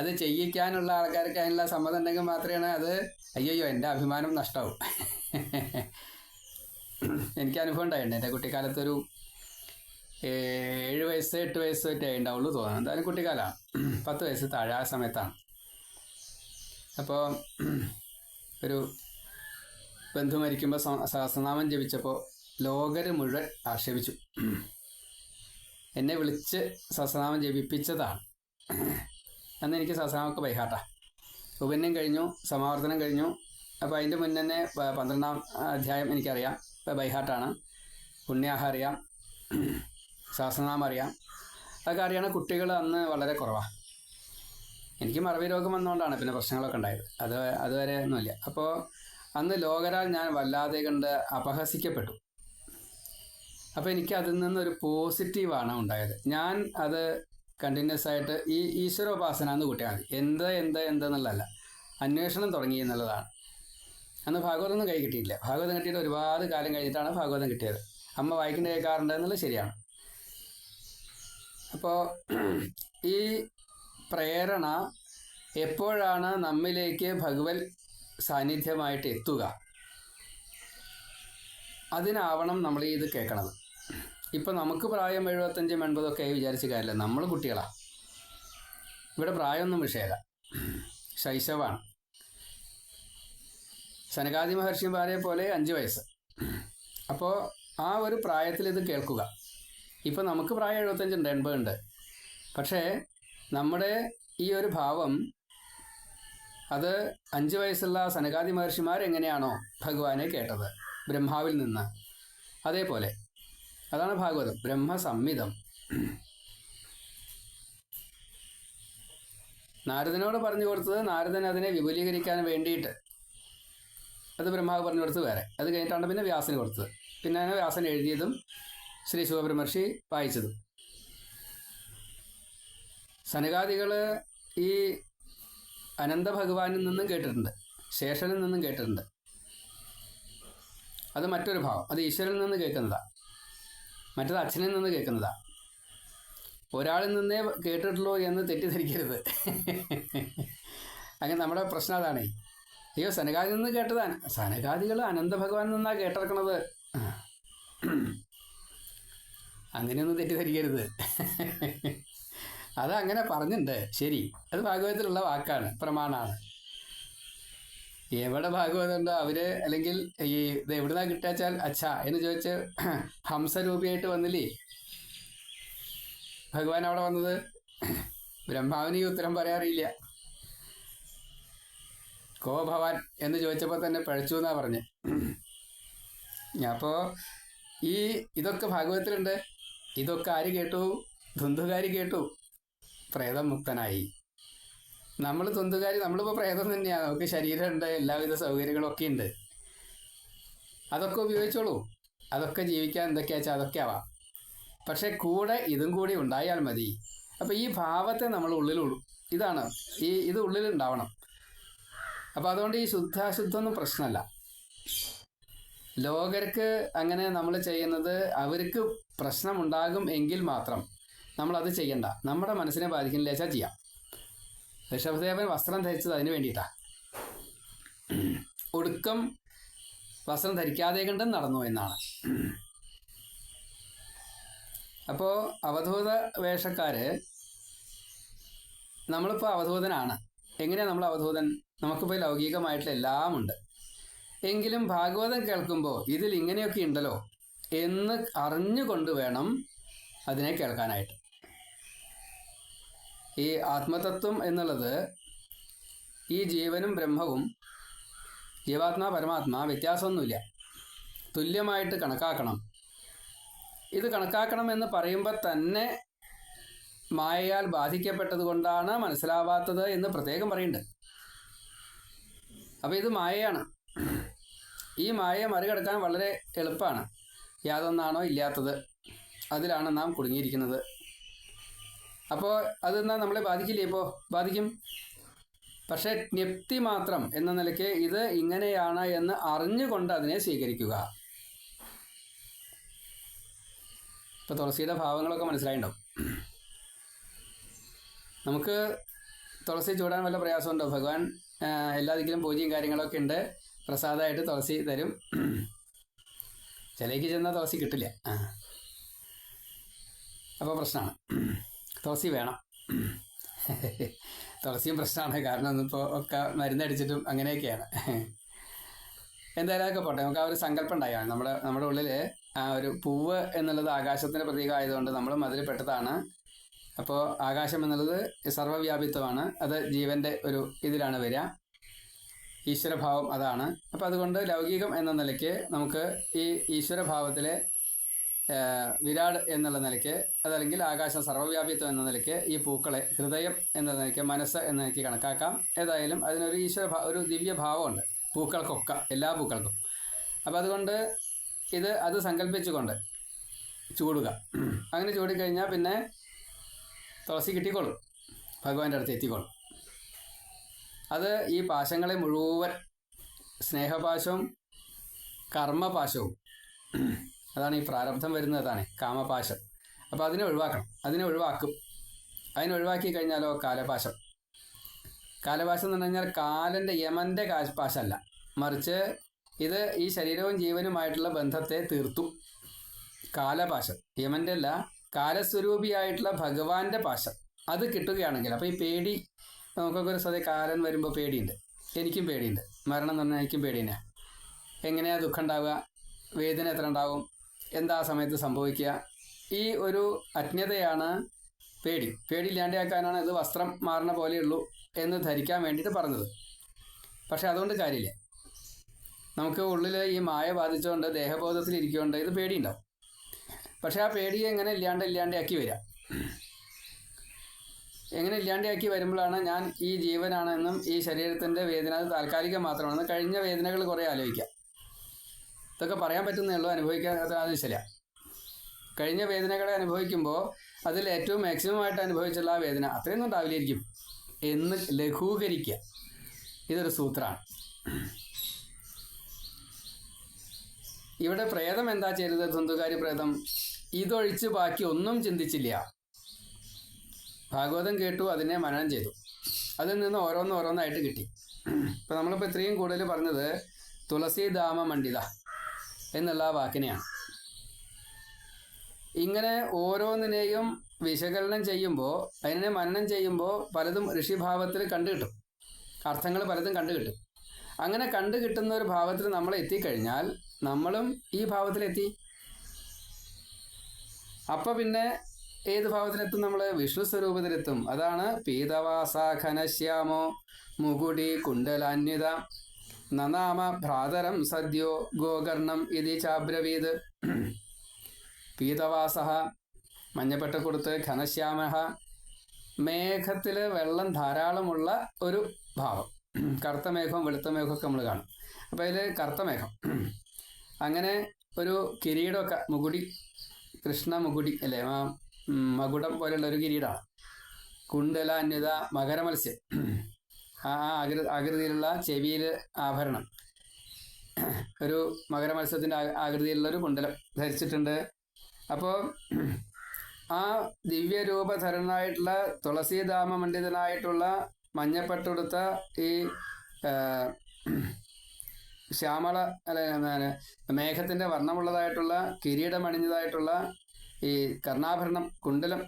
അത് ചെയ്യിക്കാനുള്ള ആൾക്കാർക്ക് അതിനുള്ള സമ്മതം ഉണ്ടെങ്കിൽ മാത്രമേ അത് അയ്യോ എൻ്റെ അഭിമാനം നഷ്ടമാവും. എനിക്ക് അനുഭവം ഉണ്ടായിട്ടുണ്ട്. എൻ്റെ കുട്ടിക്കാലത്തൊരു 7 വയസ്സ് 8 വയസ്സ് ഒറ്റേ ഉണ്ടാവുള്ളൂ തോന്നുന്നു. എന്തായാലും കുട്ടിക്കാലമാണ്, 10 വയസ്സ് താഴെ ആ സമയത്താണ്. അപ്പോൾ ഒരു ബന്ധു മരിക്കുമ്പോൾ സഹസ്രനാമം ജപിച്ചപ്പോൾ ലോകർ മുഴുവൻ ആക്ഷേപിച്ചു. എന്നെ വിളിച്ച് സഹസ്രനാമം ജപിപ്പിച്ചതാണ്. അന്ന് എനിക്ക് സഹസ്രനാമമൊക്കെ ബൈഹാട്ടാ. ഉപന്യം കഴിഞ്ഞു, സമാവർത്തനം കഴിഞ്ഞു. അപ്പോൾ അതിൻ്റെ മുന്നേ തന്നെ 12ാം അധ്യായം എനിക്കറിയാം, ബൈഹാട്ടാണ്. പുണ്യാഹം അറിയാം, സഹസ്രനാമം അറിയാം. അതൊക്കെ അറിയണ കുട്ടികൾ അന്ന് വളരെ കുറവാണ്. എനിക്ക് മറവി രോഗം വന്നുകൊണ്ടാണ് പിന്നെ പ്രശ്നങ്ങളൊക്കെ ഉണ്ടായത്. അതുവരെ ഒന്നുമില്ല. അപ്പോൾ അന്ന് ലോകരാൽ ഞാൻ വല്ലാതെ കണ്ട് അപഹസിക്കപ്പെട്ടു. അപ്പോൾ എനിക്ക് അതിൽ നിന്നൊരു പോസിറ്റീവാണ് ഉണ്ടായത്. ഞാൻ അത് കണ്ടിന്യൂസ് ആയിട്ട് ഈ ഈശ്വരോപാസന എന്ന് കൂട്ടിയാൽ മതി. എന്തെന്നുള്ളതല്ല, അന്വേഷണം തുടങ്ങി എന്നുള്ളതാണ്. അന്ന് ഭാഗവതമൊന്നും കൈ കിട്ടിയില്ല. ഭാഗവതം കിട്ടിയിട്ട് ഒരുപാട് കാലം കഴിഞ്ഞിട്ടാണ് ഭാഗവതം കിട്ടിയത്. അമ്മ വായിക്കേണ്ട കേൾക്കാറുണ്ട് എന്നുള്ളത് ശരിയാണ്. അപ്പോൾ ഈ പ്രേരണ എപ്പോഴാണ് നമ്മിലേക്ക് ഭഗവത് സാന്നിധ്യമായിട്ട് എത്തുക അതിനാവണം നമ്മൾ ഇത് കേൾക്കണത്. ഇപ്പം നമുക്ക് പ്രായം 75, 80 വിചാരിച്ച് കാര്യമില്ല. നമ്മൾ കുട്ടികളാണ്. ഇവിടെ പ്രായമൊന്നും വിഷയമല്ല, ശൈശവാണ്. സനകാദി മഹർഷിമാരെ പോലെ 5 വയസ്സ്. അപ്പോൾ ആ ഒരു പ്രായത്തിൽ ഇത് കേൾക്കുക. ഇപ്പം നമുക്ക് പ്രായം 75 ഉണ്ട്, 80 ഉണ്ട്. പക്ഷേ നമ്മുടെ ഈ ഒരു ഭാവം, അത് 5 വയസ്സുള്ള സനകാദി മഹർഷിമാർ എങ്ങനെയാണോ ഭഗവാനെ കേട്ടത് ബ്രഹ്മാവിൽ നിന്ന്, അതേപോലെ അതാണ് ഭാഗവതം, ബ്രഹ്മസംഹിതം. നാരദനോട് പറഞ്ഞു കൊടുത്തത്, നാരദൻ അതിനെ വിപുലീകരിക്കാൻ വേണ്ടിയിട്ട് അത് ബ്രഹ്മാവ് പറഞ്ഞു കൊടുത്തത് വേറെ. അത് കഴിഞ്ഞിട്ടാണ് പിന്നെ വ്യാസന് കൊടുത്തത്. പിന്നെ വ്യാസൻ എഴുതിയതും ശ്രീ ശുകബ്രഹ്മർഷി വായിച്ചതും. സനകാദികൾ ഈ അനന്ത ഭഗവാനിൽ നിന്നും കേട്ടിട്ടുണ്ട്, ശേഷനിൽ നിന്നും കേട്ടിട്ടുണ്ട്. അത് മറ്റൊരു ഭാവം, അത് ഈശ്വരനിൽ നിന്ന് കേൾക്കുന്നതാണ്. മറ്റത് അച്ഛനിൽ നിന്ന് കേൾക്കുന്നതാണ്. ഒരാളിൽ നിന്നേ കേട്ടിട്ടുള്ളൂ എന്ന് തെറ്റിദ്ധരിക്കരുത്. അങ്ങനെ നമ്മുടെ പ്രശ്നം അതാണ്. അയ്യോ, സനകാദിൽ നിന്ന് കേട്ടതാണ്. സനകാദികൾ അനന്ത ഭഗവാനിൽ നിന്നാണ് കേട്ടിറക്കണത്. അങ്ങനെയൊന്നും തെറ്റിദ്ധരിക്കരുത്. അതങ്ങനെ പറഞ്ഞിട്ടുണ്ട്, ശരി, അത് ഭാഗവതത്തിലുള്ള വാക്കാണ്, പ്രമാണമാണ്. എവിടെ ഭാഗവതമുണ്ടോ അവര്, അല്ലെങ്കിൽ ഈ ഇത് എവിടുന്നാ കിട്ടാച്ചാൽ അച്ഛാ എന്ന് ചോദിച്ച് ഹംസരൂപിയായിട്ട് വന്നില്ലേ ഭഗവാൻ അവിടെ വന്നത്? ബ്രഹ്മാവിന് ഈ ഉത്തരം പറയാറില്ല. കോ ഭവാൻ എന്ന് ചോദിച്ചപ്പോൾ തന്നെ പഴച്ചു എന്നാ പറഞ്ഞ്. അപ്പോൾ ഇതൊക്കെ ഭാഗവതത്തിലുണ്ട്. ഇതൊക്കെ ആര് കേട്ടു? ധുന്ധുകാരി കേട്ടു, പ്രേതം മുക്തനായി. നമ്മൾ തൊന്തുകാരി, നമ്മളിപ്പോൾ പ്രേതം തന്നെയാണ്. നമുക്ക് ശരീരമുണ്ട്, എല്ലാവിധ സൗകര്യങ്ങളൊക്കെ ഉണ്ട്. അതൊക്കെ ഉപയോഗിച്ചോളൂ. അതൊക്കെ ജീവിക്കാൻ എന്തൊക്കെയാ വെച്ചാൽ അതൊക്കെ ആവാം. പക്ഷെ കൂടെ ഇതും കൂടി ഉണ്ടായാൽ മതി. അപ്പം ഈ ഭാവത്തെ നമ്മൾ ഇതാണ് ഇത് ഉള്ളിലുണ്ടാവണം. അപ്പം അതുകൊണ്ട് ഈ ശുദ്ധാശുദ്ധമൊന്നും പ്രശ്നമല്ല. ലോകർക്ക് അങ്ങനെ നമ്മൾ ചെയ്യുന്നത് അവർക്ക് പ്രശ്നമുണ്ടാകും എങ്കിൽ മാത്രം നമ്മളത് ചെയ്യണ്ട. നമ്മുടെ മനസ്സിനെ ബാധിക്കുന്നില്ല വെച്ചാൽ ചെയ്യാം. ഋഷഭദേവൻ വസ്ത്രം ധരിച്ചത് അതിന് വേണ്ടിയിട്ടാണ്. ഒടുക്കം വസ്ത്രം ധരിക്കാതെ കണ്ടും നടന്നു എന്നാണ്. അപ്പോൾ അവധൂത വേഷക്കാര്, നമ്മളിപ്പോൾ അവധൂതനാണ്. എങ്ങനെയാണ് നമ്മൾ അവധൂതൻ? നമുക്കിപ്പോൾ ലൗകികമായിട്ടുള്ള എല്ലാം ഉണ്ട്. എങ്കിലും ഭാഗവതം കേൾക്കുമ്പോൾ ഇതിൽ ഇങ്ങനെയൊക്കെ ഉണ്ടല്ലോ എന്ന് അറിഞ്ഞുകൊണ്ട് വേണം അതിനെ കേൾക്കാനായിട്ട്. ഈ ആത്മതത്വം എന്നുള്ളത് ഈ ജീവനും ബ്രഹ്മവും, ജീവാത്മാ പരമാത്മാ വ്യത്യാസമൊന്നുമില്ല, തുല്യമായിട്ട് കണക്കാക്കണം. ഇത് കണക്കാക്കണം എന്ന് പറയുമ്പോൾ തന്നെ മായയാൽ ബാധിക്കപ്പെട്ടത് കൊണ്ടാണ് മനസ്സിലാവാത്തത് എന്ന് പ്രത്യേകം പറയുന്നുണ്ട്. അപ്പോൾ ഇത് മായയാണ്. ഈ മായയെ മറികടക്കാൻ വളരെ എളുപ്പമാണ്. യാതൊന്നാണോ ഇല്ലാത്തത്, അതിലാണ് നാം കുടുങ്ങിയിരിക്കുന്നത്. അപ്പോൾ അതെന്നാൽ നമ്മളെ ബാധിക്കില്ലേ? ഇപ്പോൾ ബാധിക്കും. പക്ഷേ ജ്ഞപ്തി മാത്രം എന്ന നിലയ്ക്ക് ഇത് ഇങ്ങനെയാണ് എന്ന് അറിഞ്ഞുകൊണ്ട് അതിനെ സ്വീകരിക്കുക. ഇപ്പോൾ തുളസിയുടെ ഭാവങ്ങളൊക്കെ മനസ്സിലായിട്ടുണ്ടാവും. നമുക്ക് തുളസി ചൂടാൻ വല്ല പ്രയാസമുണ്ടോ? ഭഗവാൻ എല്ലാ ദിക്കിലും പൂജയും കാര്യങ്ങളൊക്കെ ഉണ്ട്. പ്രസാദമായിട്ട് തുളസി തരും. ചിലയ്ക്ക് ചെന്നാൽ തുളസി കിട്ടില്ല. അപ്പോൾ പ്രശ്നമാണ്. തുളസി വേണം. തുളസിയും പ്രശ്നമാണ്. കാരണം ഇന്നിപ്പോൾ ഒക്കെ മരുന്നടിച്ചിട്ടും അങ്ങനെയൊക്കെയാണ്. എന്തായാലും അതൊക്കെ പോട്ടെ. നമുക്ക് ആ ഒരു സങ്കല്പം ഉണ്ടായാണ്. നമ്മുടെ ഉള്ളിൽ ആ ഒരു പൂവ് എന്നുള്ളത് ആകാശത്തിൻ്റെ പ്രതീകമായതുകൊണ്ട് നമ്മളും അതിൽ പെട്ടതാണ്. അപ്പോൾ ആകാശം എന്നുള്ളത് സർവ്വവ്യാപിത്വമാണ്. അത് ജീവൻ്റെ ഒരു ഇതിലാണ് വരിക. ഈശ്വരഭാവം അതാണ്. അപ്പോൾ അതുകൊണ്ട് ലൗകികം എന്ന നിലയ്ക്ക് നമുക്ക് ഈ ഈശ്വരഭാവത്തിലെ വിരാട് എന്നുള്ള നിലയ്ക്ക്, അതല്ലെങ്കിൽ ആകാശം സർവ്വവ്യാപിത്വം എന്ന നിലയ്ക്ക് ഈ പൂക്കളെ ഹൃദയം എന്ന നിലയ്ക്ക്, മനസ്സ് എന്ന നിലയ്ക്ക് കണക്കാക്കാം. ഏതായാലും അതിനൊരു ഒരു ദിവ്യഭാവമുണ്ട് പൂക്കൾക്കൊക്കെ, എല്ലാ പൂക്കൾക്കും. അപ്പോൾ അതുകൊണ്ട് അത് സങ്കല്പിച്ചുകൊണ്ട് ചൂടുക. അങ്ങനെ ചൂടിക്കഴിഞ്ഞാൽ പിന്നെ തുളസി കിട്ടിക്കോളും, ഭഗവാന്റെ അടുത്ത് എത്തിക്കോളും. അത് ഈ പാശങ്ങളെ മുഴുവൻ, സ്നേഹപാശവും കർമ്മപാശവും, അതാണ് ഈ പ്രാരബ്ധം വരുന്നതാണ് കാമപാശം. അപ്പോൾ അതിനെ ഒഴിവാക്കണം. അതിനെ ഒഴിവാക്കി കഴിഞ്ഞാലോ കാലപാശം. കാലപാശം എന്ന് പറഞ്ഞു കഴിഞ്ഞാൽ യമൻ്റെ പാശമല്ല, മറിച്ച് ഇത് ഈ ശരീരവും ജീവനുമായിട്ടുള്ള ബന്ധത്തെ തീർത്തു. കാലപാശം, യമൻ്റെ അല്ല, കാലസ്വരൂപിയായിട്ടുള്ള ഭഗവാന്റെ പാശം അത് കിട്ടുകയാണെങ്കിൽ, അപ്പോൾ ഈ പേടി, നമുക്കൊക്കെ ഒരു സദ്യ കാലൻ വരുമ്പോൾ പേടിയുണ്ട്, എനിക്കും പേടിയുണ്ട്, മരണം എന്ന് പറഞ്ഞാൽ എനിക്കും പേടിയാണ്. എങ്ങനെയാണ് ദുഃഖം ഉണ്ടാവുക, വേദന എത്ര ഉണ്ടാവും, എന്താ ആ സമയത്ത് സംഭവിക്കുക, ഈ ഒരു അജ്ഞതയാണ് പേടി. പേടി ഇല്ലാണ്ടാക്കാനാണ് ഇത് വസ്ത്രം മാറണ പോലെയുള്ളൂ എന്ന് ധരിക്കാൻ വേണ്ടിയിട്ട് പറഞ്ഞത്. പക്ഷെ അതുകൊണ്ട് കാര്യമില്ല. നമുക്ക് ഉള്ളിൽ ഈ മായ ബാധിച്ചുകൊണ്ട് ദേഹബോധത്തിലിരിക്കുകൊണ്ട് ഇത് പേടിയുണ്ടാവും. പക്ഷെ ആ പേടിയെ എങ്ങനെ ഇല്ലാണ്ടാക്കി വരിക, എങ്ങനെ ഇല്ലാണ്ടാക്കി വരുമ്പോഴാണ് ഞാൻ ഈ ജീവനാണെന്നും ഈ ശരീരത്തിൻ്റെ വേദന അത് താൽക്കാലികം മാത്രമാണെന്ന് കഴിഞ്ഞ വേദനകൾ കുറേ ആലോചിക്കാം. ഇതൊക്കെ പറയാൻ പറ്റുന്നേ ഉള്ളൂ, അനുഭവിക്കാൻ അത് ശരിയാണ്. കഴിഞ്ഞ വേദനകളെ അനുഭവിക്കുമ്പോൾ അതിൽ ഏറ്റവും മാക്സിമം ആയിട്ട് അനുഭവിച്ചുള്ള ആ വേദന അത്രയൊന്നും ഉണ്ടാവില്ലായിരിക്കും എന്ന് ലഘൂകരിക്കുക. ഇതൊരു സൂത്രമാണ്. ഇവിടെ പ്രേതം എന്താ ചെയ്തത്? ധുന്തുകാരി പ്രേതം ഇതൊഴിച്ച് ബാക്കി ഒന്നും ചിന്തിച്ചില്ല. ഭാഗവതം കേട്ടു, അതിനെ മനനം ചെയ്തു, അതിൽ നിന്ന് ഓരോന്നായിട്ട് കിട്ടി. ഇപ്പം നമ്മളിപ്പോൾ ഇത്രയും കൂടുതൽ പറഞ്ഞത് തുളസീദാമ മണ്ഡിത എന്നുള്ള ആ വാക്കിനെയാണ്. ഇങ്ങനെ ഓരോന്നിനെയും വിശകലനം ചെയ്യുമ്പോൾ, അതിനെ മനനം ചെയ്യുമ്പോൾ പലതും ഋഷിഭാവത്തിൽ കണ്ടുകിട്ടും, അർത്ഥങ്ങൾ പലതും കണ്ടുകിട്ടും. അങ്ങനെ കണ്ടുകിട്ടുന്ന ഒരു ഭാവത്തിൽ നമ്മൾ എത്തിക്കഴിഞ്ഞാൽ നമ്മളും ഈ ഭാവത്തിലെത്തി. അപ്പം പിന്നെ ഏത് ഭാവത്തിലെത്തും? നമ്മൾ വിഷ്ണു സ്വരൂപത്തിലെത്തും. അതാണ് പീതവാസ ഘനശ്യാമോ മുകുടി കുണ്ടലാന്വിത നനാമ ഭ്രാതരം സദ്യോ ഗോകർണം ഇതി ചാബ്രവീത്. പീതവാസ മഞ്ഞപ്പെട്ട കൊടുത്ത്, ഘനശ്യാമ മേഘത്തിൽ വെള്ളം ധാരാളമുള്ള ഒരു ഭാവം. കറുത്ത മേഘവും വെളുത്ത മേഘമൊക്കെ നമ്മൾ കാണും. അപ്പോൾ അതിൽ കറുത്ത മേഘം, അങ്ങനെ ഒരു കിരീടമൊക്കെ, മുകുടി, കൃഷ്ണ മുകുടി അല്ലേ, ആ മകുടം പോലെയുള്ള ഒരു കിരീടമാണ്. കുണ്ടലാന്വിത മകരമത്സ്യം, ആ ആകൃതിയിലുള്ള ചെവിയിൽ ആഭരണം, ഒരു മകരമത്സ്യത്തിൻ്റെ ആകൃതിയിലുള്ളൊരു കുണ്ടലം ധരിച്ചിട്ടുണ്ട്. അപ്പോൾ ആ ദിവ്യരൂപധരനായിട്ടുള്ള തുളസീദാമ മണ്ഡിതനായിട്ടുള്ള മഞ്ഞപ്പെട്ടുടുത്ത ഈ ശ്യാമള മേഘത്തിൻ്റെ വർണ്ണമുള്ളതായിട്ടുള്ള കിരീടമണിഞ്ഞതായിട്ടുള്ള ഈ കർണാഭരണം, കുണ്ടലം,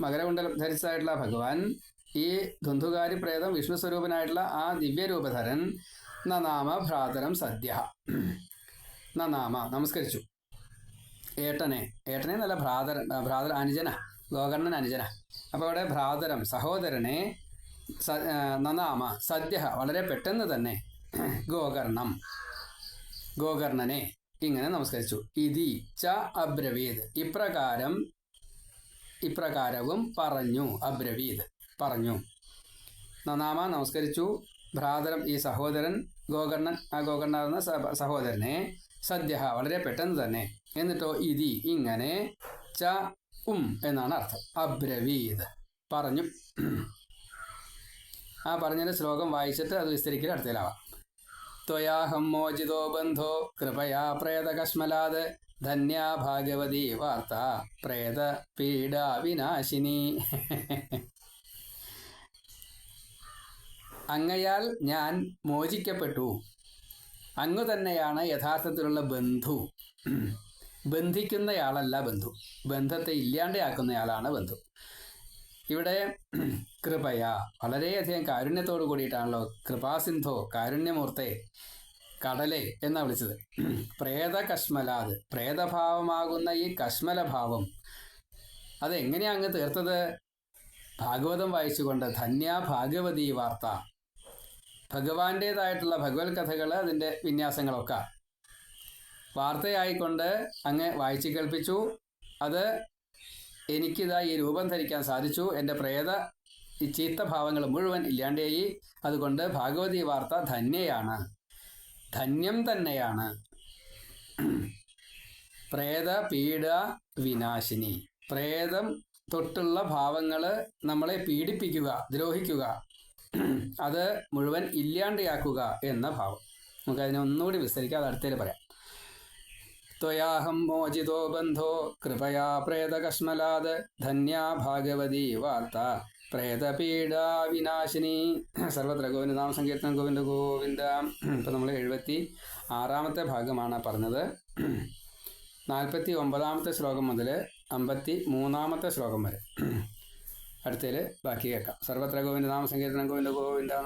മകരകുണ്ടലം ധരിച്ചതായിട്ടുള്ള ഭഗവാൻ, ഈ ധുന്ധുകാരി പ്രേതം വിഷ്ണു സ്വരൂപനായിട്ടുള്ള ആ ദിവ്യരൂപധരൻ നനാമ ഭ്രാതരം സദ്യ, നനാമ നമസ്കരിച്ചു. ഏട്ടനെ നല്ല ഭ്രാതര അനുജന, ഗോകർണൻ അനുജന. അപ്പോൾ അവിടെ ഭ്രാതരം സഹോദരനെ, നനാമ സദ്യ വളരെ പെട്ടെന്ന് തന്നെ, ഗോകർണനെ ഇങ്ങനെ നമസ്കരിച്ചു. ഇതി ച അബ്രവീത്, ഇപ്രകാരവും പറഞ്ഞു. അബ്രവീത് പറഞ്ഞു. നനാമ നമസ്കരിച്ചു. ഭ്രാതരം ഈ സഹോദരൻ, ഗോകർണൻ, ആ ഗോകർണ സഹോദരനെ, സദ്യ വളരെ പെട്ടെന്ന് തന്നെ. എന്നിട്ടോ ഇതി ഇങ്ങനെ, ച എന്നാണ് അർത്ഥം. അബ്രവീത് പറഞ്ഞു. ആ പറഞ്ഞതിൻ്റെ ശ്ലോകം വായിച്ചിട്ട് അത് വിസ്തരിക്കൽ അടുത്തലാവാം. ത്വയാഹം മോചിതോ ബന്ധോ കൃപയാ പ്രേതകശ്മലാത് ധന്യാ ഭാഗവതി വാർത്ത പ്രേത പീഡാ വിനാശിനി. അങ്ങയാൽ ഞാൻ മോചിക്കപ്പെട്ടു. അങ്ങ് തന്നെയാണ് യഥാർത്ഥത്തിലുള്ള ബന്ധു. ബന്ധിക്കുന്നയാളല്ല ബന്ധു, ബന്ധത്തെ ഇല്ലാണ്ടാക്കുന്നയാളാണ് ബന്ധു. ഇവിടെ കൃപയ വളരെയധികം കാരുണ്യത്തോടു കൂടിയിട്ടാണല്ലോ, കൃപാസിന്ധോ കാരുണ്യമൂർത്തെ, കടലെ എന്നാ വിളിച്ചത്. പ്രേത കശ്മലാത്, പ്രേതഭാവമാകുന്ന ഈ കശ്മലഭാവം അതെങ്ങനെയാ അങ്ങ് തീർത്തത്? ഭാഗവതം വായിച്ചുകൊണ്ട്. ധന്യ ഭാഗവതി വാർത്ത, ഭഗവാന്റേതായിട്ടുള്ള ഭഗവത് കഥകൾ, അതിൻ്റെ വിന്യാസങ്ങളൊക്കെ വാർത്തയായിക്കൊണ്ട് അങ്ങ് വായിച്ചു കേൾപ്പിച്ചു. അത് എനിക്കിതാ ഈ രൂപം ധരിക്കാൻ സാധിച്ചു. എൻ്റെ ഈ ചീത്തഭാവങ്ങൾ മുഴുവൻ ഇല്ലാണ്ടായി. അതുകൊണ്ട് ഭാഗവതി വാർത്ത ധന്യയാണ്, ധന്യം തന്നെയാണ്. പ്രേത പീഡ വിനാശിനി, പ്രേതം തൊട്ടുള്ള ഭാവങ്ങൾ നമ്മളെ പീഡിപ്പിക്കുക, ദ്രോഹിക്കുക, അത് മുഴുവൻ ഇല്ലാണ്ടാക്കുക എന്ന ഭാവം. നമുക്കതിനെ ഒന്നുകൂടി വിസ്തരിക്കാം, അടുത്തേൽ പറയാം. ത്വയാഹം മോചിതോ ബന്ധോ കൃപയാ പ്രേതകശ്മലാത് ധന്യാ ഭാഗവതി വാർത്ത പ്രേതപീഡാവിനാശിനി. സർവത്ര ഗോവിന്ദ നാമ സങ്കീർത്തനം ഗോവിന്ദ ഗോവിന്ദ. ഇപ്പം നമ്മൾ 76-ാമത്തെ ഭാഗമാണ് പറഞ്ഞത്. 49-ാമത്തെ ശ്ലോകം മുതൽ 53-ാമത്തെ ശ്ലോകം വരെ. അടുത്തതിൽ ബാക്കി കേൾക്കാം. സർവത്ര ഗോവിന്ദ നാമ സങ്കീർത്തനം ഗോവിന്ദ ഗോവിന്ദ.